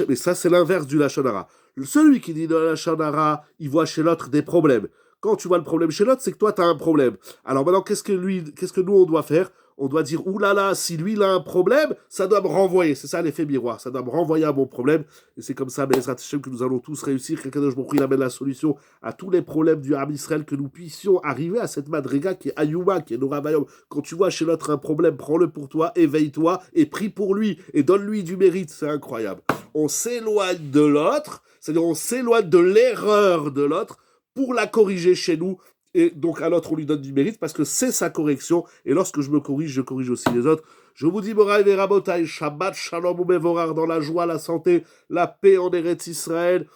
Et ça, c'est l'inverse du Lachon Hara. Celui qui dit de la Lachon Hara, il voit chez l'autre des problèmes. Quand tu vois le problème chez l'autre, c'est que toi, tu as un problème. Alors maintenant, qu'est-ce que nous, on doit faire? On doit dire, oulala, si lui, il a un problème, ça doit me renvoyer. C'est ça l'effet miroir. Ça doit me renvoyer à mon problème. Et c'est comme ça, Bezrat Hashem, que nous allons tous réussir. Qu'Akadosh Baruch Hu, il amène la solution à tous les problèmes du Ham Israël, que nous puissions arriver à cette madriga qui est Ayuma, qui est Nora Bayom. Quand tu vois chez l'autre un problème, prends-le pour toi, éveille-toi et prie pour lui. Et donne-lui du mérite. C'est incroyable. On s'éloigne de l'autre, c'est-à-dire on s'éloigne de l'erreur de l'autre pour la corriger chez nous. Et donc à l'autre, on lui donne du mérite parce que c'est sa correction. Et lorsque je me corrige, je corrige aussi les autres. Je vous dis, Moraï et Rabotai, Shabbat, Shalom, Umevorar, dans la joie, la santé, la paix en Eretz Israël,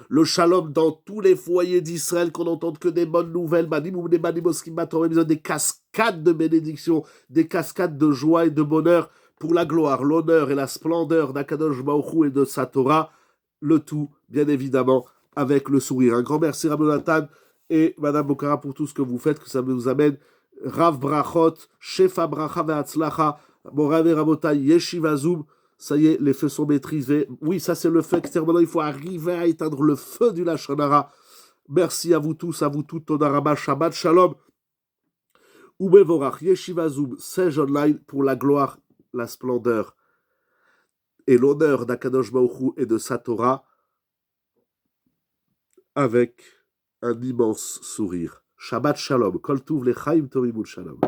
le shalom dans tous les foyers d'Israël, qu'on n'entende que des bonnes nouvelles, des cascades de bénédictions, des cascades de joie et de bonheur pour la gloire, l'honneur et la splendeur d'Akadosh Baruch Hu et de sa Torah. Le tout, bien évidemment, avec le sourire. Un grand merci, Rabbi Nathan et Madame Bokara pour tout ce que vous faites, que ça vous amène Rav Brachot, Shefa Bracha Ve'atzlacha, Morav Rabotai, Yeshiva Zoom. Ça y est, les feux sont maîtrisés. Oui, ça c'est le feu externe. Maintenant, il faut arriver à éteindre le feu du Lachon Hara. Merci à vous tous, à vous toutes. Toda Rabba, Shabbat Shalom. Umevorach, Yeshiva Zoom, Sage Online pour la gloire, la splendeur et l'honneur d'Akadosh Baruch Hu et de sa Torah, avec un immense sourire. Shabbat Shalom. Kol Tuv Lechaim Tovim Shalom.